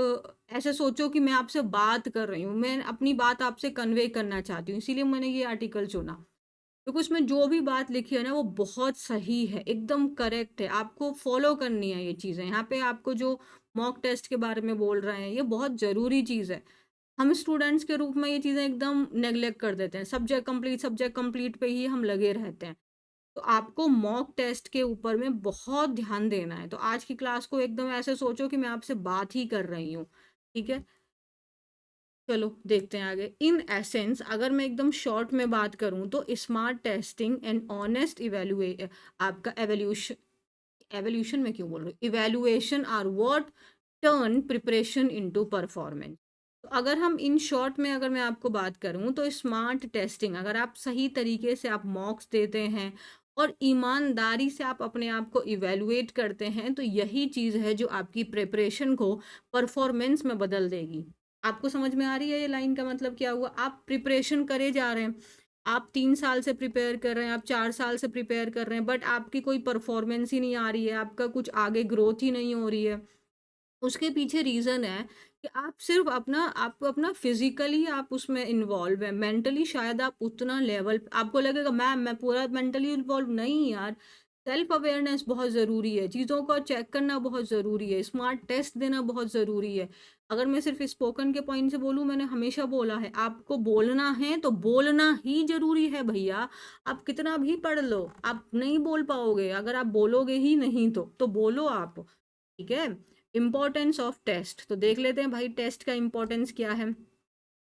ऐसे सोचो कि मैं आपसे बात कर रही हूँ, मैं अपनी बात आपसे कन्वे करना चाहती हूँ, इसीलिए मैंने ये आर्टिकल चुना। क्योंकि उसमें जो भी बात लिखी है ना वो बहुत सही है, एकदम करेक्ट है, आपको फॉलो करनी है ये चीज़ें। यहाँ पे आपको जो मॉक टेस्ट के बारे में बोल रहे हैं, ये बहुत ज़रूरी चीज़ है। हम स्टूडेंट्स के रूप में ये चीज़ें एकदम नेग्लेक्ट कर देते हैं, सब्जेक्ट कंप्लीट पे ही हम लगे रहते हैं। तो आपको मॉक टेस्ट के ऊपर में बहुत ध्यान देना है। तो आज की क्लास को एकदम ऐसे सोचो कि मैं आपसे बात ही कर रही हूँ, ठीक है? चलो देखते हैं आगे। इन एसेंस अगर मैं एकदम शॉर्ट में बात करूँ तो स्मार्ट टेस्टिंग एंड ऑनेस्ट इवैल्यूए आपका एवोल्यूशन, एवोल्यूशन में क्यों बोल रही हूँ, evaluation are what turn preparation into performance. तो अगर हम इन शॉर्ट में अगर मैं आपको बात करूँ तो स्मार्ट टेस्टिंग, अगर आप सही तरीके से आप मॉक्स देते हैं और ईमानदारी से आप अपने आप को इवैल्यूएट करते हैं, तो यही चीज़ है जो आपकी प्रिपरेशन को परफॉर्मेंस में बदल देगी। आपको समझ में आ रही है ये लाइन का मतलब क्या हुआ? आप प्रिपरेशन करे जा रहे हैं, आप 3 साल से प्रिपेयर कर रहे हैं, आप 4 साल से प्रिपेयर कर रहे हैं, बट आपकी कोई परफॉर्मेंस ही नहीं आ रही है, आपका कुछ आगे ग्रोथ ही नहीं हो रही है। उसके पीछे रीज़न है कि आप सिर्फ़ अपना फ़िज़िकली आप उसमें इन्वॉल्व हैं, मेंटली शायद आप उतना लेवल आपको लगेगा मैम मैं पूरा मेंटली इन्वॉल्व नहीं यार। सेल्फ अवेयरनेस बहुत ज़रूरी है, चीज़ों को चेक करना बहुत ज़रूरी है, स्मार्ट टेस्ट देना बहुत ज़रूरी है। अगर मैं सिर्फ़ स्पोकन के पॉइंट से बोलूँ, मैंने हमेशा बोला है, आपको बोलना है तो बोलना ही ज़रूरी है भैया। आप कितना भी पढ़ लो, आप नहीं बोल पाओगे, अगर आप बोलोगे ही नहीं तो बोलो आप, ठीक है? इम्पोर्टेंस ऑफ टेस्ट, तो देख लेते हैं भाई टेस्ट का इम्पोर्टेंस क्या है।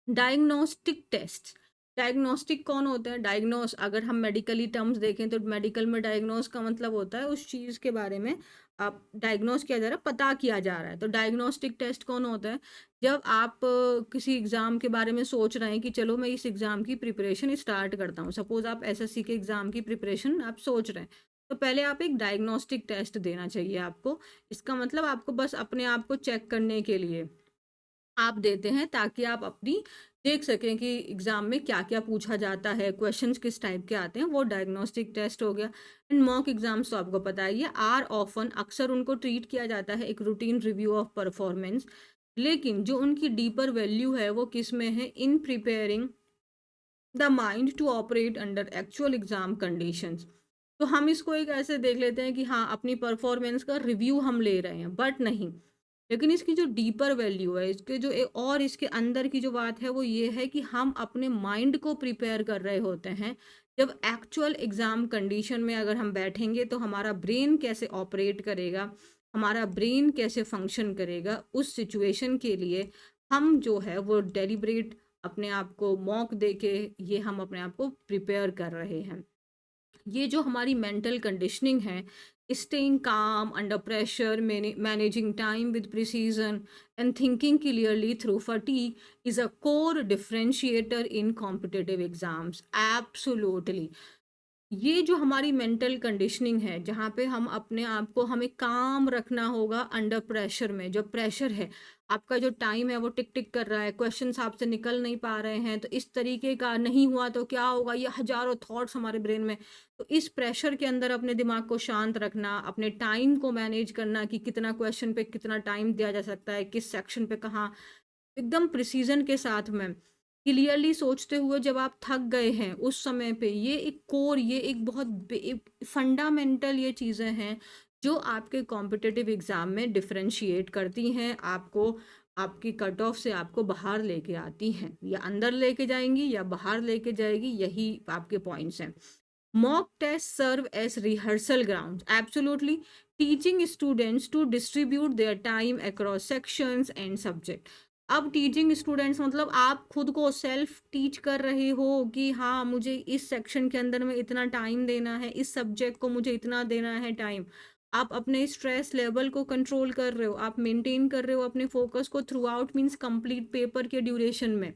डायग्नोस्टिक टेस्ट, डायग्नोस्टिक कौन होता है? डायग्नोस अगर हम मेडिकली टर्म्स देखें तो मेडिकल में डायग्नोस का मतलब होता है उस चीज़ के बारे में आप डायग्नोस किया जा रहा है, पता किया जा रहा है। तो डायग्नोस्टिक टेस्ट कौन होता है? जब आप किसी एग्ज़ाम के बारे में सोच रहे हैं कि चलो मैं इस एग्ज़ाम की प्रिपरेशन स्टार्ट करता हूँ, सपोज़ आप एसएससी के एग्ज़ाम की प्रिपरेशन आप सोच रहे हैं, तो पहले आप एक डायग्नोस्टिक टेस्ट देना चाहिए आपको। इसका मतलब आपको बस अपने आप को चेक करने के लिए आप देते हैं, ताकि आप अपनी देख सकें कि एग्ज़ाम में क्या-क्या पूछा जाता है, क्वेश्चंस किस टाइप के आते हैं, वो डायग्नोस्टिक टेस्ट हो गया। एंड मॉक एग्ज़ाम्स तो आपको पता ही है, आर ऑफ़न अक्सर उनको ट्रीट किया जाता है एक रूटीन रिव्यू ऑफ परफॉर्मेंस। लेकिन जो उनकी डीपर वैल्यू है वो किस में है? In preparing the mind to operate under actual exam conditions. तो हम इसको एक ऐसे देख लेते हैं कि हाँ, अपनी परफॉर्मेंस का रिव्यू हम ले रहे हैं, बट नहीं। लेकिन इसकी जो डीपर वैल्यू है, इसके जो और इसके अंदर की जो बात है वो ये है कि हम अपने माइंड को प्रिपेयर कर रहे होते हैं। जब एक्चुअल एग्ज़ाम कंडीशन में अगर हम बैठेंगे तो हमारा ब्रेन कैसे ऑपरेट करेगा, हमारा ब्रेन कैसे फंक्शन करेगा, उस सिचुएशन के लिए हम जो है वो डेलिब्रेट अपने आप को मॉक दे के ये हम अपने आप को प्रिपेयर कर रहे हैं। ये जो हमारी मेंटल कंडीशनिंग है, स्टेइंग काम under pressure, managing time with precision and thinking clearly through fatigue is a core differentiator in competitive exams. Absolutely. ये जो हमारी मेंटल कंडीशनिंग है, जहाँ पे हम अपने आप को हमें काम रखना होगा अंडर प्रेशर में। जब प्रेशर है, आपका जो टाइम है वो टिक टिक कर रहा है, क्वेश्चंस आपसे निकल नहीं पा रहे हैं, तो इस तरीके का नहीं हुआ तो क्या होगा, ये हजारों थॉट्स हमारे ब्रेन में। तो इस प्रेशर के अंदर अपने दिमाग को शांत रखना, अपने टाइम को मैनेज करना कि कितना क्वेश्चन पे कितना टाइम दिया जा सकता है, किस सेक्शन पे कहाँ, एकदम प्रिसीजन के साथ में क्लियरली सोचते हुए जब आप थक गए हैं उस समय पे, ये एक कोर, ये एक बहुत फंडामेंटल ये चीज़ें हैं जो आपके कॉम्पिटिटिव एग्जाम में डिफरेंशिएट करती हैं आपको, आपकी कट ऑफ से आपको बाहर लेके आती हैं, या अंदर लेके जाएंगी या बाहर लेके जाएगी, यही आपके पॉइंट्स हैं। Mock tests serve as rehearsal grounds. Absolutely. Teaching students to distribute their time across sections and subject. अब टीचिंग स्टूडेंट्स मतलब आप खुद को सेल्फ टीच कर रहे हो कि हाँ मुझे इस सेक्शन के अंदर में इतना टाइम देना है, इस सब्जेक्ट को मुझे इतना देना है टाइम। आप अपने स्ट्रेस लेवल को कंट्रोल कर रहे हो, आप मेंटेन कर रहे हो अपने फोकस को through out, means complete paper के ड्यूरेशन में।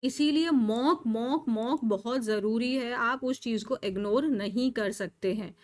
इसीलिए मॉक मॉक मॉक बहुत ज़रूरी है, आप उस चीज़ को इग्नोर नहीं कर सकते हैं,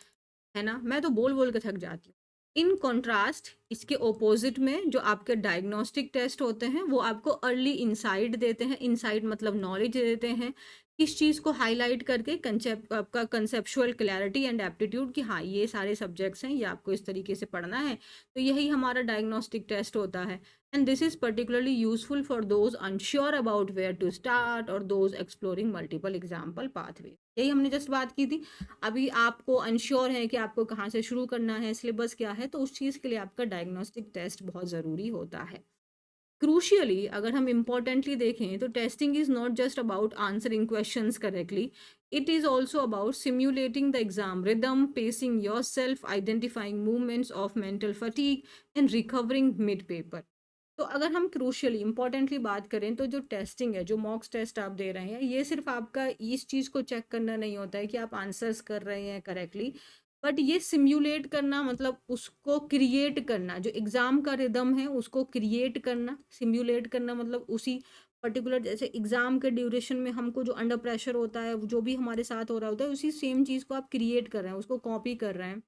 है ना? मैं तो बोल-बोल के थक जाती हूँ। इन कॉन्ट्रास्ट इसके ऑपोज़िट में जो आपके डायग्नोस्टिक टेस्ट होते हैं, वो आपको अर्ली इनसाइट देते हैं। इनसाइट मतलब नॉलेज देते हैं। किस चीज़ को हाइलाइट करके कंसेप्ट आपका कंसेप्चुअल क्लैरिटी एंड एप्टीट्यूड कि हाँ, ये सारे सब्जेक्ट्स हैं, ये आपको इस तरीके से पढ़ना है। तो यही हमारा डायग्नोस्टिक टेस्ट होता है। And this is particularly useful for those unsure about where to start और those exploring multiple example pathway. यही हमने जस्ट बात की थी। अभी आपको अनश्योर है कि आपको कहाँ से शुरू करना है, सिलेबस क्या है, तो उस चीज़ के लिए आपका डायग्नोस्टिक टेस्ट बहुत ज़रूरी होता है। क्रूशियली अगर हम इम्पोर्टेंटली देखें तो testing is not just about answering questions correctly, it is also about simulating the exam rhythm, pacing yourself, identifying movements of mental fatigue and recovering mid paper. तो अगर हम क्रूशियली इम्पोर्टेंटली बात करें तो जो टेस्टिंग है, जो मॉक्स टेस्ट आप दे रहे हैं, ये सिर्फ आपका इस चीज़ को चेक करना नहीं होता है कि आप आंसर्स कर रहे हैं करेक्टली, बट ये सिम्युलेट करना मतलब उसको क्रिएट करना, जो एग्ज़ाम का रिदम है उसको क्रिएट करना, सिम्युलेट करना मतलब उसी पर्टिकुलर, जैसे एग्ज़ाम के ड्यूरेशन में हमको जो अंडर प्रेशर होता है, जो भी हमारे साथ हो रहा होता है, उसी सेम चीज़ को आप क्रिएट कर रहे हैं, उसको कॉपी कर रहे हैं,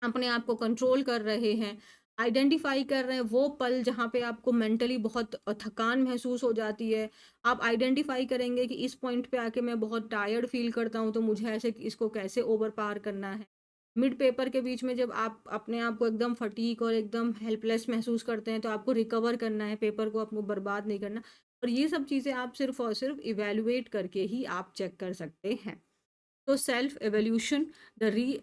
अपने आप को कंट्रोल कर रहे हैं, आइडेंटिफाई कर रहे हैं वो पल जहाँ पे आपको मेंटली बहुत थकान महसूस हो जाती है। आप आइडेंटिफाई करेंगे कि इस पॉइंट पे आके मैं बहुत टायर्ड फ़ील करता हूँ, तो मुझे ऐसे इसको कैसे ओवर पार करना है। मिड पेपर के बीच में जब आप अपने आप को एकदम फटीग और एकदम हेल्पलेस महसूस करते हैं, तो आपको रिकवर करना है, पेपर को आपको बर्बाद नहीं करना। और ये सब चीज़ें आप सिर्फ़ और सिर्फ़ इवैल्यूएट करके ही आप चेक कर सकते हैं। तो सेल्फ इवैल्यूएशन, द री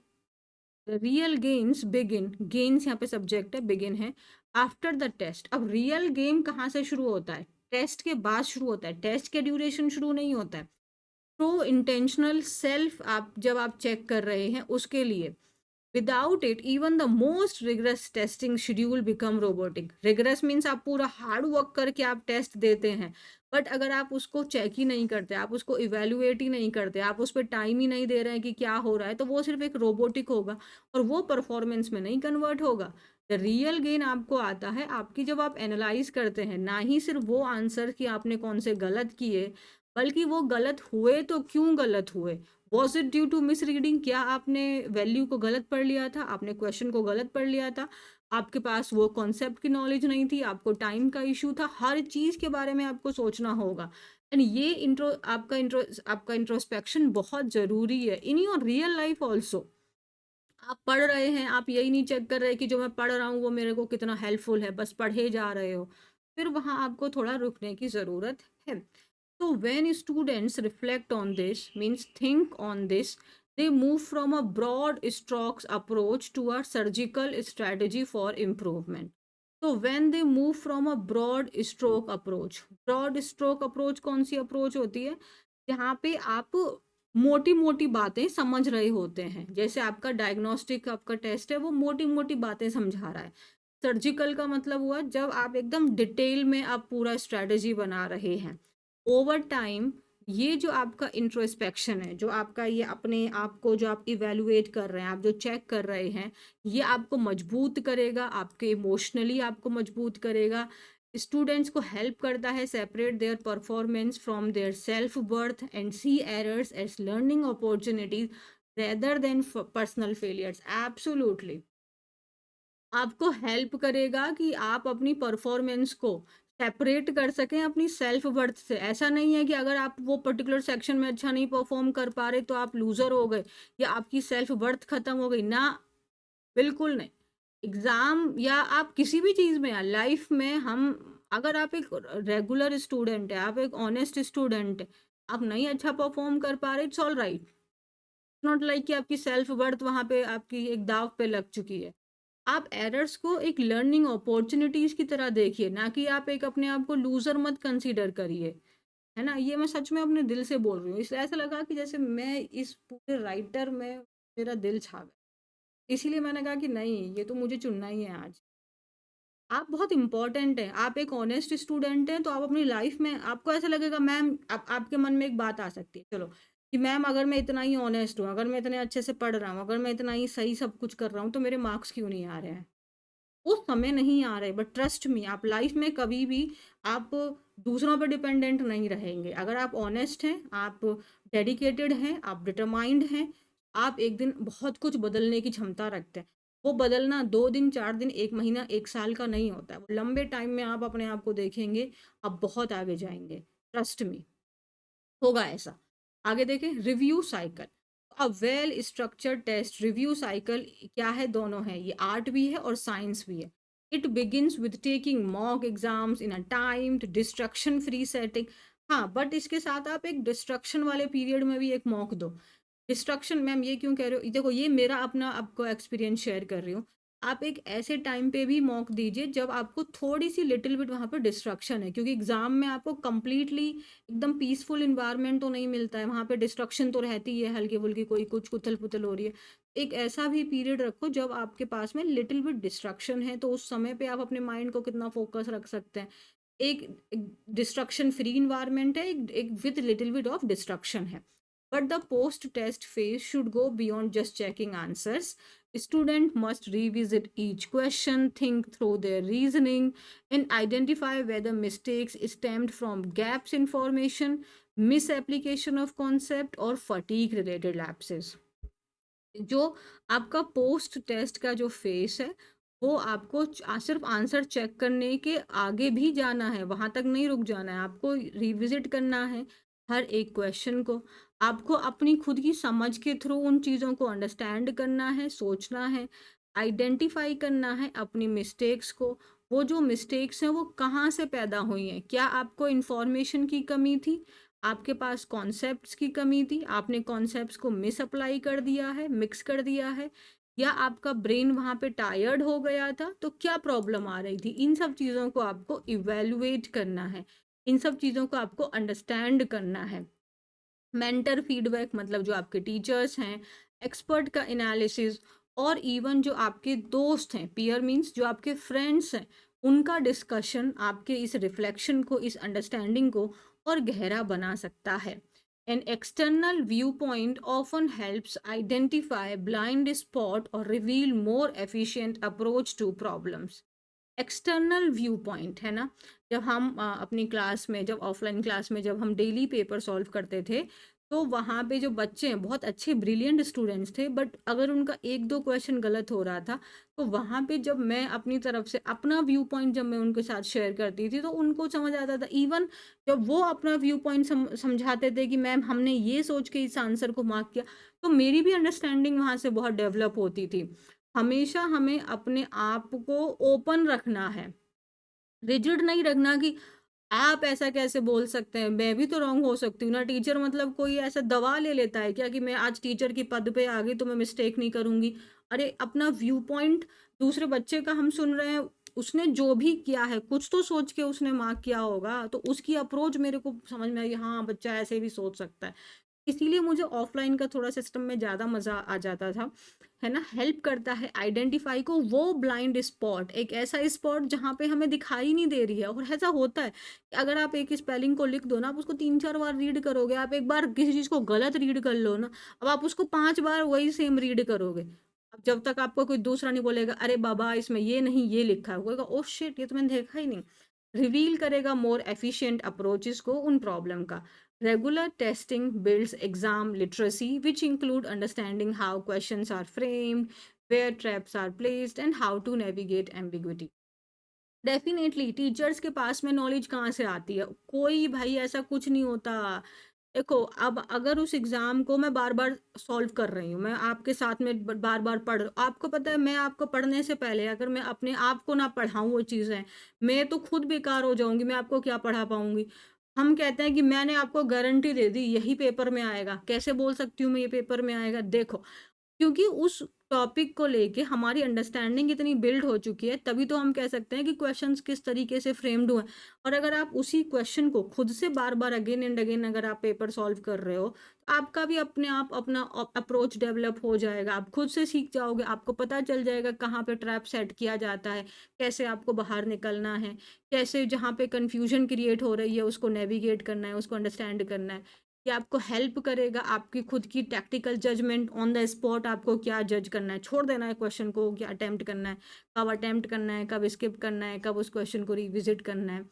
रियल गेम्स बिगिन, गेम्स यहाँ पे सब्जेक्ट है, बिगिन है आफ्टर द टेस्ट। अब रियल गेम कहाँ से शुरू होता है? टेस्ट के बाद शुरू होता है, टेस्ट के ड्यूरेशन शुरू नहीं होता है। प्रो इंटेंशनल सेल्फ आप जब आप चेक कर रहे हैं उसके लिए, without it even the most rigorous testing schedule become robotic. Rigorous means आप पूरा हार्ड वर्क करके आप टेस्ट देते हैं, बट अगर आप उसको चेक ही नहीं करते, आप उसको इवेल्युएट ही नहीं करते, आप उस पर टाइम ही नहीं दे रहे हैं कि क्या हो रहा है, तो वो सिर्फ एक रोबोटिक होगा और वो परफॉर्मेंस में नहीं कन्वर्ट होगा। द रियल गेन आपको आता है आपकी जब आप एनालाइज करते हैं, ना ही सिर्फ वो आंसर कि आपने कौन से गलत किए, बल्कि वो गलत हुए तो क्यों गलत हुए। Was it due to misreading, क्या आपने वैल्यू को गलत पढ़ लिया था, आपने क्वेश्चन को गलत पढ़ लिया था, आपके पास वो कॉन्सेप्ट की नॉलेज नहीं थी, आपको टाइम का इशू था, हर चीज़ के बारे में आपको सोचना होगा। एंड ये आपका इंट्रोस्पेक्शन बहुत ज़रूरी है in your real life also. आप पढ़ रहे हैं, आप यही नहीं चेक कर रहे कि जो मैं पढ़ रहा हूँ वो मेरे को कितना हेल्पफुल है, बस पढ़े जा रहे हो, फिर वहाँ आपको थोड़ा रुकने की ज़रूरत है। So when students reflect on this, means think on this, they move from a broad strokes approach to a surgical strategy for improvement. So when they move from a broad stroke approach कौन सी अप्रोच होती है? जहाँ पे आप मोटी मोटी बातें समझ रहे होते हैं, जैसे आपका डायग्नोस्टिक आपका टेस्ट है वो मोटी मोटी बातें समझा रहा है। सर्जिकल का मतलब हुआ जब आप एकदम डिटेल में आप पूरा स्ट्रेटजी बना रहे हैं। ओवर टाइम ये जो आपका इंट्रोस्पेक्शन है, जो आपका ये अपने आप को जो आप इवैल्यूएट कर रहे हैं, आप जो चेक कर रहे हैं, ये आपको मजबूत करेगा, आपके इमोशनली आपको मजबूत करेगा, स्टूडेंट्स को हेल्प करता है separate their performance from their self worth and see errors as learning opportunities rather than personal failures. Absolutely आपको हेल्प करेगा कि आप अपनी परफॉर्मेंस को सेपरेट कर सकें अपनी सेल्फ वर्थ से। ऐसा नहीं है कि अगर आप वो पर्टिकुलर सेक्शन में अच्छा नहीं परफॉर्म कर पा रहे तो आप लूजर हो गए या आपकी सेल्फ वर्थ खत्म हो गई ना, बिल्कुल नहीं। एग्जाम या आप किसी भी चीज में लाइफ में हम, अगर आप एक रेगुलर स्टूडेंट है, आप एक ऑनेस्ट स्टूडेंट है, आप नहीं अच्छा परफॉर्म कर पा रहे, it's all right. Not like कि आपकी सेल्फ वर्थ वहां पे आपकी एक दाव पे लग चुकी है। आप एरर्स को एक लर्निंग अपॉर्चुनिटीज की तरह देखिए, ना कि आप एक अपने आप को लूजर मत कंसीडर करिए। है ना, ये मैं सच में अपने दिल से बोल रही हूँ, इसलिए ऐसा लगा कि जैसे मैं इस पूरे राइटर में मेरा दिल छा गया। इसीलिए मैंने कहा कि नहीं, ये तो मुझे चुनना ही है आज। आप बहुत इंपॉर्टेंट हैं, आप एक ऑनेस्ट स्टूडेंट हैं, तो आप अपनी लाइफ में आपको ऐसा लगेगा मैम, आपके मन में एक बात आ सकती है, चलो, कि मैम अगर मैं इतना ही ऑनेस्ट हूँ, अगर मैं इतने अच्छे से पढ़ रहा हूँ, अगर मैं इतना ही सही सब कुछ कर रहा हूँ, तो मेरे मार्क्स क्यों नहीं आ रहे हैं? वो समय नहीं आ रहे, बट ट्रस्ट मी, आप लाइफ में कभी भी आप दूसरों पर डिपेंडेंट नहीं रहेंगे। अगर आप ऑनेस्ट हैं, आप डेडिकेटेड हैं, आप डिटरमाइंड हैं, आप एक दिन बहुत कुछ बदलने की क्षमता रखते हैं। वो बदलना 2 दिन 4 दिन 1 महीना 1 साल का नहीं होता है, वो लंबे टाइम में आप अपने आप को देखेंगे, आप बहुत आगे जाएंगे। ट्रस्ट मी, होगा ऐसा। आगे देखें, review cycle. A well structured test review cycle क्या है, दोनों है, ये आर्ट भी है और साइंस भी है। It begins with taking mock exams in a time destruction free setting. हाँ, बट इसके साथ आप एक डिस्ट्रक्शन वाले पीरियड में भी एक मॉक दो। डिस्ट्रक्शन, मैम ये क्यों कह रहे हो, देखो ये मेरा अपना आपको एक्सपीरियंस शेयर कर रही हूँ। आप एक ऐसे टाइम पे भी मॉक दीजिए जब आपको थोड़ी सी लिटिल बिट वहाँ पर डिस्ट्रक्शन है, क्योंकि एग्जाम में आपको कंप्लीटली एकदम पीसफुल इन्वायरमेंट तो नहीं मिलता है, वहाँ पे डिस्ट्रक्शन तो रहती है, हल्की फुल्की कोई कुछ उथल पुथल हो रही है। एक ऐसा भी पीरियड रखो जब आपके पास में लिटिल बिट डिस्ट्रक्शन है, तो उस समय पे आप अपने माइंड को कितना फोकस रख सकते हैं। एक डिस्ट्रक्शन फ्री इन्वायरमेंट है, एक with little bit of distraction है। But the post test phase should go beyond just checking answers. Student must revisit each question, think through their reasoning, and identify whether mistakes stemmed from gaps in information, misapplication of concept, or fatigue related lapses. जो आपका पोस्ट टेस्ट का जो फेस है, वो आपको सिर्फ आंसर चेक करने के आगे भी जाना है, वहां तक नहीं रुक जाना है, आपको रिविजिट करना है हर एक क्वेश्चन को। आपको अपनी खुद की समझ के थ्रू उन चीज़ों को अंडरस्टैंड करना है, सोचना है, आइडेंटिफाई करना है अपनी मिस्टेक्स को। वो जो मिस्टेक्स हैं वो कहाँ से पैदा हुई हैं, क्या आपको इन्फॉर्मेशन की कमी थी, आपके पास कॉन्सेप्ट्स की कमी थी, आपने कॉन्सेप्ट्स को मिस अप्लाई कर दिया है, मिक्स कर दिया है, या आपका ब्रेन वहाँ पे टायर्ड हो गया था, तो क्या प्रॉब्लम आ रही थी, इन सब चीज़ों को आपको इवेलुएट करना है, इन सब चीज़ों को आपको अंडरस्टैंड करना है। मेंटर फीडबैक मतलब जो आपके टीचर्स हैं, एक्सपर्ट का एनालिसिस, और इवन जो आपके दोस्त हैं, पीयर मीन्स जो आपके फ्रेंड्स हैं, उनका डिस्कशन आपके इस रिफ्लेक्शन को, इस अंडरस्टैंडिंग को और गहरा बना सकता है। An external viewpoint often helps identify blind spot और reveal more efficient approach to problems. External viewpoint है ना, जब हम अपनी क्लास में, जब ऑफलाइन क्लास में जब हम डेली पेपर सॉल्व करते थे, तो वहाँ पे जो बच्चे हैं बहुत अच्छे ब्रिलियंट स्टूडेंट्स थे, बट अगर उनका एक दो क्वेश्चन गलत हो रहा था, तो वहाँ पे जब मैं अपनी तरफ से अपना व्यू पॉइंट जब मैं उनके साथ शेयर करती थी, तो उनको समझ आता था। इवन जब वो अपना व्यू पॉइंट समझाते थे कि मैम हमने ये सोच के इस आंसर को मार्क किया, तो मेरी भी अंडरस्टैंडिंग वहाँ से बहुत डेवलप होती थी। हमेशा हमें अपने आप को ओपन रखना है, रिजिड नहीं रखना कि आप ऐसा कैसे बोल सकते हैं, मैं भी तो रॉन्ग हो सकती हूँ ना। टीचर मतलब कोई ऐसा दवा ले लेता है क्या कि मैं आज टीचर की पद पे आ गई तो मैं मिस्टेक नहीं करूंगी? अरे अपना व्यू पॉइंट, दूसरे बच्चे का हम सुन रहे हैं, उसने जो भी किया है कुछ तो सोच के उसने मार्क किया होगा, तो उसकी अप्रोच मेरे को समझ में आई, हाँ बच्चा ऐसे भी सोच सकता है। इसीलिए मुझे ऑफलाइन का थोड़ा सिस्टम में ज़्यादा मज़ा आ जाता था। है ना, हेल्प करता है आइडेंटिफाई को, वो ब्लाइंड स्पॉट, एक ऐसा स्पॉट जहाँ पे हमें दिखाई नहीं दे रही है। और ऐसा होता है कि अगर आप एक स्पेलिंग को लिख दो ना, आप उसको 3-4 बार रीड करोगे, आप एक बार किसी चीज़ को गलत रीड कर लो ना, अब आप उसको 5 बार वही सेम रीड करोगे। अब जब तक आपको कोई दूसरा नहीं बोलेगा, अरे बाबा इसमें ये नहीं ये लिखा है, होगा ओ शिट ये तो मैंने देखा ही नहीं। रिवील करेगा मोर एफिशिएंट अप्रोचेस को उन प्रॉब्लम का। Regular testing builds exam literacy which include understanding how questions are framed, where traps are placed and how to navigate ambiguity. Definitely teachers के पास में नॉलेज कहाँ से आती है? कोई भाई ऐसा कुछ नहीं होता। देखो, अब अगर उस एग्ज़ाम को मैं बार-बार सॉल्व कर रही हूँ, मैं आपके साथ में ब बार-बार पढ़ आपको पता है, मैं आपको पढ़ने से पहले अगर मैं अपने आप को ना पढ़ाऊँ वो चीज़ें, मैं तो खुद बेकार हो जाऊँगी, मैं आपको क्या पढ़ा पाऊँगी? हम कहते हैं कि मैंने आपको गारंटी दे दी यही पेपर में आएगा। कैसे बोल सकती हूँ मैं ये पेपर में आएगा? देखो, क्योंकि उस टॉपिक को लेके हमारी अंडरस्टैंडिंग इतनी बिल्ड हो चुकी है, तभी तो हम कह सकते हैं कि क्वेश्चंस किस तरीके से फ्रेम्ड हुए हैं। और अगर आप उसी क्वेश्चन को खुद से बार-बार अगेन एंड अगेन अगर आप पेपर सॉल्व कर रहे हो, तो आपका भी अपने आप अपना अप्रोच डेवलप हो जाएगा। आप खुद से सीख जाओगे, आपको पता चल जाएगा कहाँ पे ट्रैप सेट किया जाता है, कैसे आपको बाहर निकलना है, कैसे जहाँ पे कन्फ्यूजन क्रिएट हो रही है उसको नेविगेट करना है, उसको अंडरस्टैंड करना है। ये आपको हेल्प करेगा, आपकी खुद की tactical judgement on the spot आपको क्या जज करना है, छोड़ देना है क्वेश्चन को, क्या अटेम्प्ट करना है, कब अटेम्प्ट करना है, कब स्किप करना है, कब उस क्वेश्चन को रिविजिट करना है।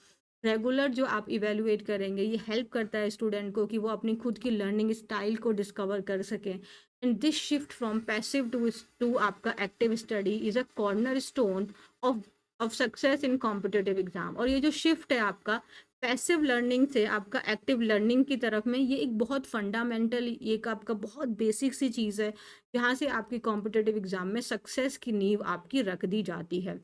रेगुलर जो आप इवैल्यूएट करेंगे, ये हेल्प करता है स्टूडेंट को कि वो अपनी खुद की लर्निंग स्टाइल को डिस्कवर कर सकें। And this shift from passive to आपका active study is a cornerstone of success in competitive exam. और ये जो शिफ्ट है आपका पैसिव लर्निंग से आपका एक्टिव लर्निंग की तरफ में, ये एक बहुत फंडामेंटल, एक आपका बहुत बेसिक सी चीज़ है, जहाँ से आपकी कॉम्पिटिटिव एग्जाम में सक्सेस की नींव आपकी रख दी जाती है।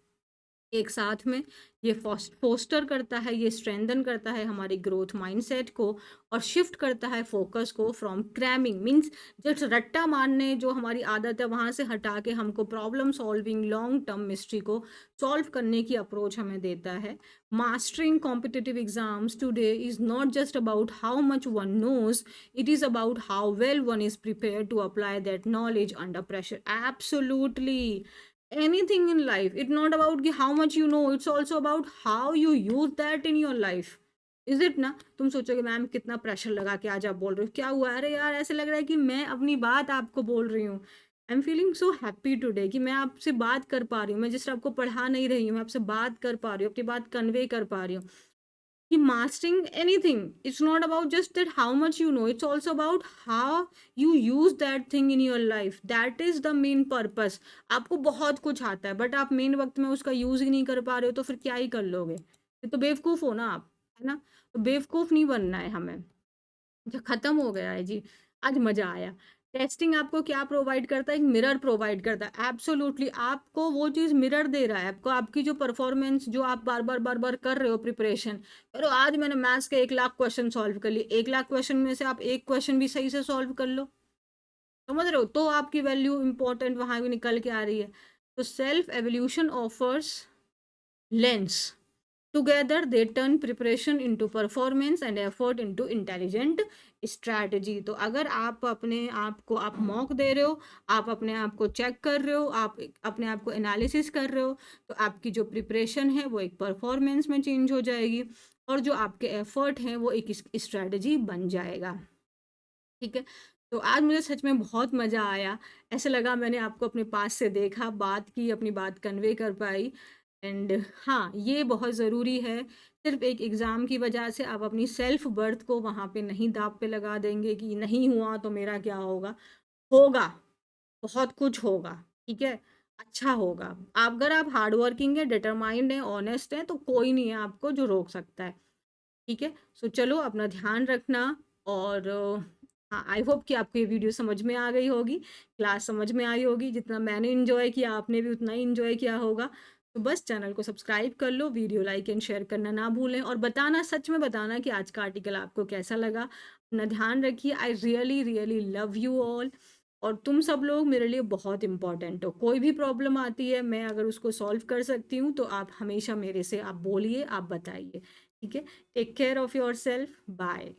एक साथ में ये फोस्टर करता है, ये स्ट्रेंथन करता है हमारी ग्रोथ माइंडसेट को, और शिफ्ट करता है फोकस को फ्रॉम क्रैमिंग मींस जस्ट रट्टा मारने जो हमारी आदत है वहाँ से हटा के हमको problem solving long term mystery को सॉल्व करने की अप्रोच हमें देता है। Mastering competitive exams today is not just about how much one knows, it is about how well one is prepare to apply that knowledge under pressure. Absolutely anything in life, it's not about कि how much you know, it's also about how you use that in your life, is it ना? तुम सोचोगे मैम कितना प्रेशर लगा के आज आप बोल रहे हो, क्या हुआ? अरे यार, ऐसे लग रहा है कि मैं अपनी बात आपको बोल रही हूँ। I am feeling so happy today कि मैं आपसे बात कर पा रही हूँ, मैं जिस आपको पढ़ा नहीं रही हूँ, मैं आपसे बात कर पा रही हूँ, अपनी बात कन्वे कर पा रही हूँ। कि mastering anything, it's not about just that how much you know, it's also about how you use that thing in your life, that is the main purpose। आपको बहुत कुछ आता है बट आप मेन वक्त में उसका यूज ही नहीं कर पा रहे हो, तो फिर क्या ही कर लोगे? ये तो बेवकूफ हो ना आप, है ना? तो बेवकूफ नहीं बनना है हमें। जो खत्म हो गया है जी। आज मजा आया। टेस्टिंग आपको क्या प्रोवाइड करता है? एक मिरर प्रोवाइड करता है। एब्सोल्युटली आपको वो चीज़ मिरर दे रहा है। आपको आपकी जो परफॉर्मेंस जो आप बार-बार कर रहे हो प्रिपरेशन, चलो आज मैंने मैथ्स के 1 लाख क्वेश्चन सॉल्व कर लिए। 1 लाख क्वेश्चन में से आप 1 क्वेश्चन भी सही से सॉल्व कर लो। समझ रहे हो? तो आपकी वैल्यू इम्पोर्टेंट वहाँ भी निकल के आ रही है। तो self evolution offers lens. Together, they turn preparation into performance and effort into intelligent strategy। तो अगर आप अपने आप को आप मॉक दे रहे हो, आप अपने आप को चेक कर रहे हो, आप अपने आप को एनालिसिस कर रहे हो, तो आपकी जो प्रिपरेशन है वो एक परफॉर्मेंस में चेंज हो जाएगी, और जो आपके एफर्ट हैं वो एक स्ट्रैटेजी बन जाएगा। ठीक है? तो आज मुझे सच में बहुत मज़ा आया। ऐसा लगा मैंने आपको अपने पास से देखा, बात की, अपनी बात कन्वे कर पाई। एंड हाँ, ये बहुत ज़रूरी है। सिर्फ़ एक एग्ज़ाम की वजह से आप अपनी सेल्फ वर्थ को वहाँ पे नहीं दाँव पे लगा देंगे कि नहीं हुआ तो मेरा क्या होगा? होगा, बहुत कुछ होगा, ठीक है? अच्छा होगा। अगर आप हार्ड वर्किंग हैं, डिटरमाइंड हैं, ऑनेस्ट हैं, तो कोई नहीं है आपको जो रोक सकता है। ठीक है? सो चलो अपना ध्यान रखना, और हाँ, आई होप कि आपको ये वीडियो समझ में आ गई होगी, क्लास समझ में आई होगी, जितना मैंने एन्जॉय किया आपने भी उतना ही एन्जॉय किया होगा। तो बस चैनल को सब्सक्राइब कर लो, वीडियो लाइक एंड शेयर करना ना भूलें, और बताना, सच में बताना कि आज का आर्टिकल आपको कैसा लगा। अपना ध्यान रखिए। I really really love you all, और तुम सब लोग मेरे लिए बहुत इम्पोर्टेंट हो। कोई भी प्रॉब्लम आती है, मैं अगर उसको सॉल्व कर सकती हूँ, तो आप हमेशा मेरे से आप बोलिए, आप बताइए। ठीक है? Take care of yourself. Bye.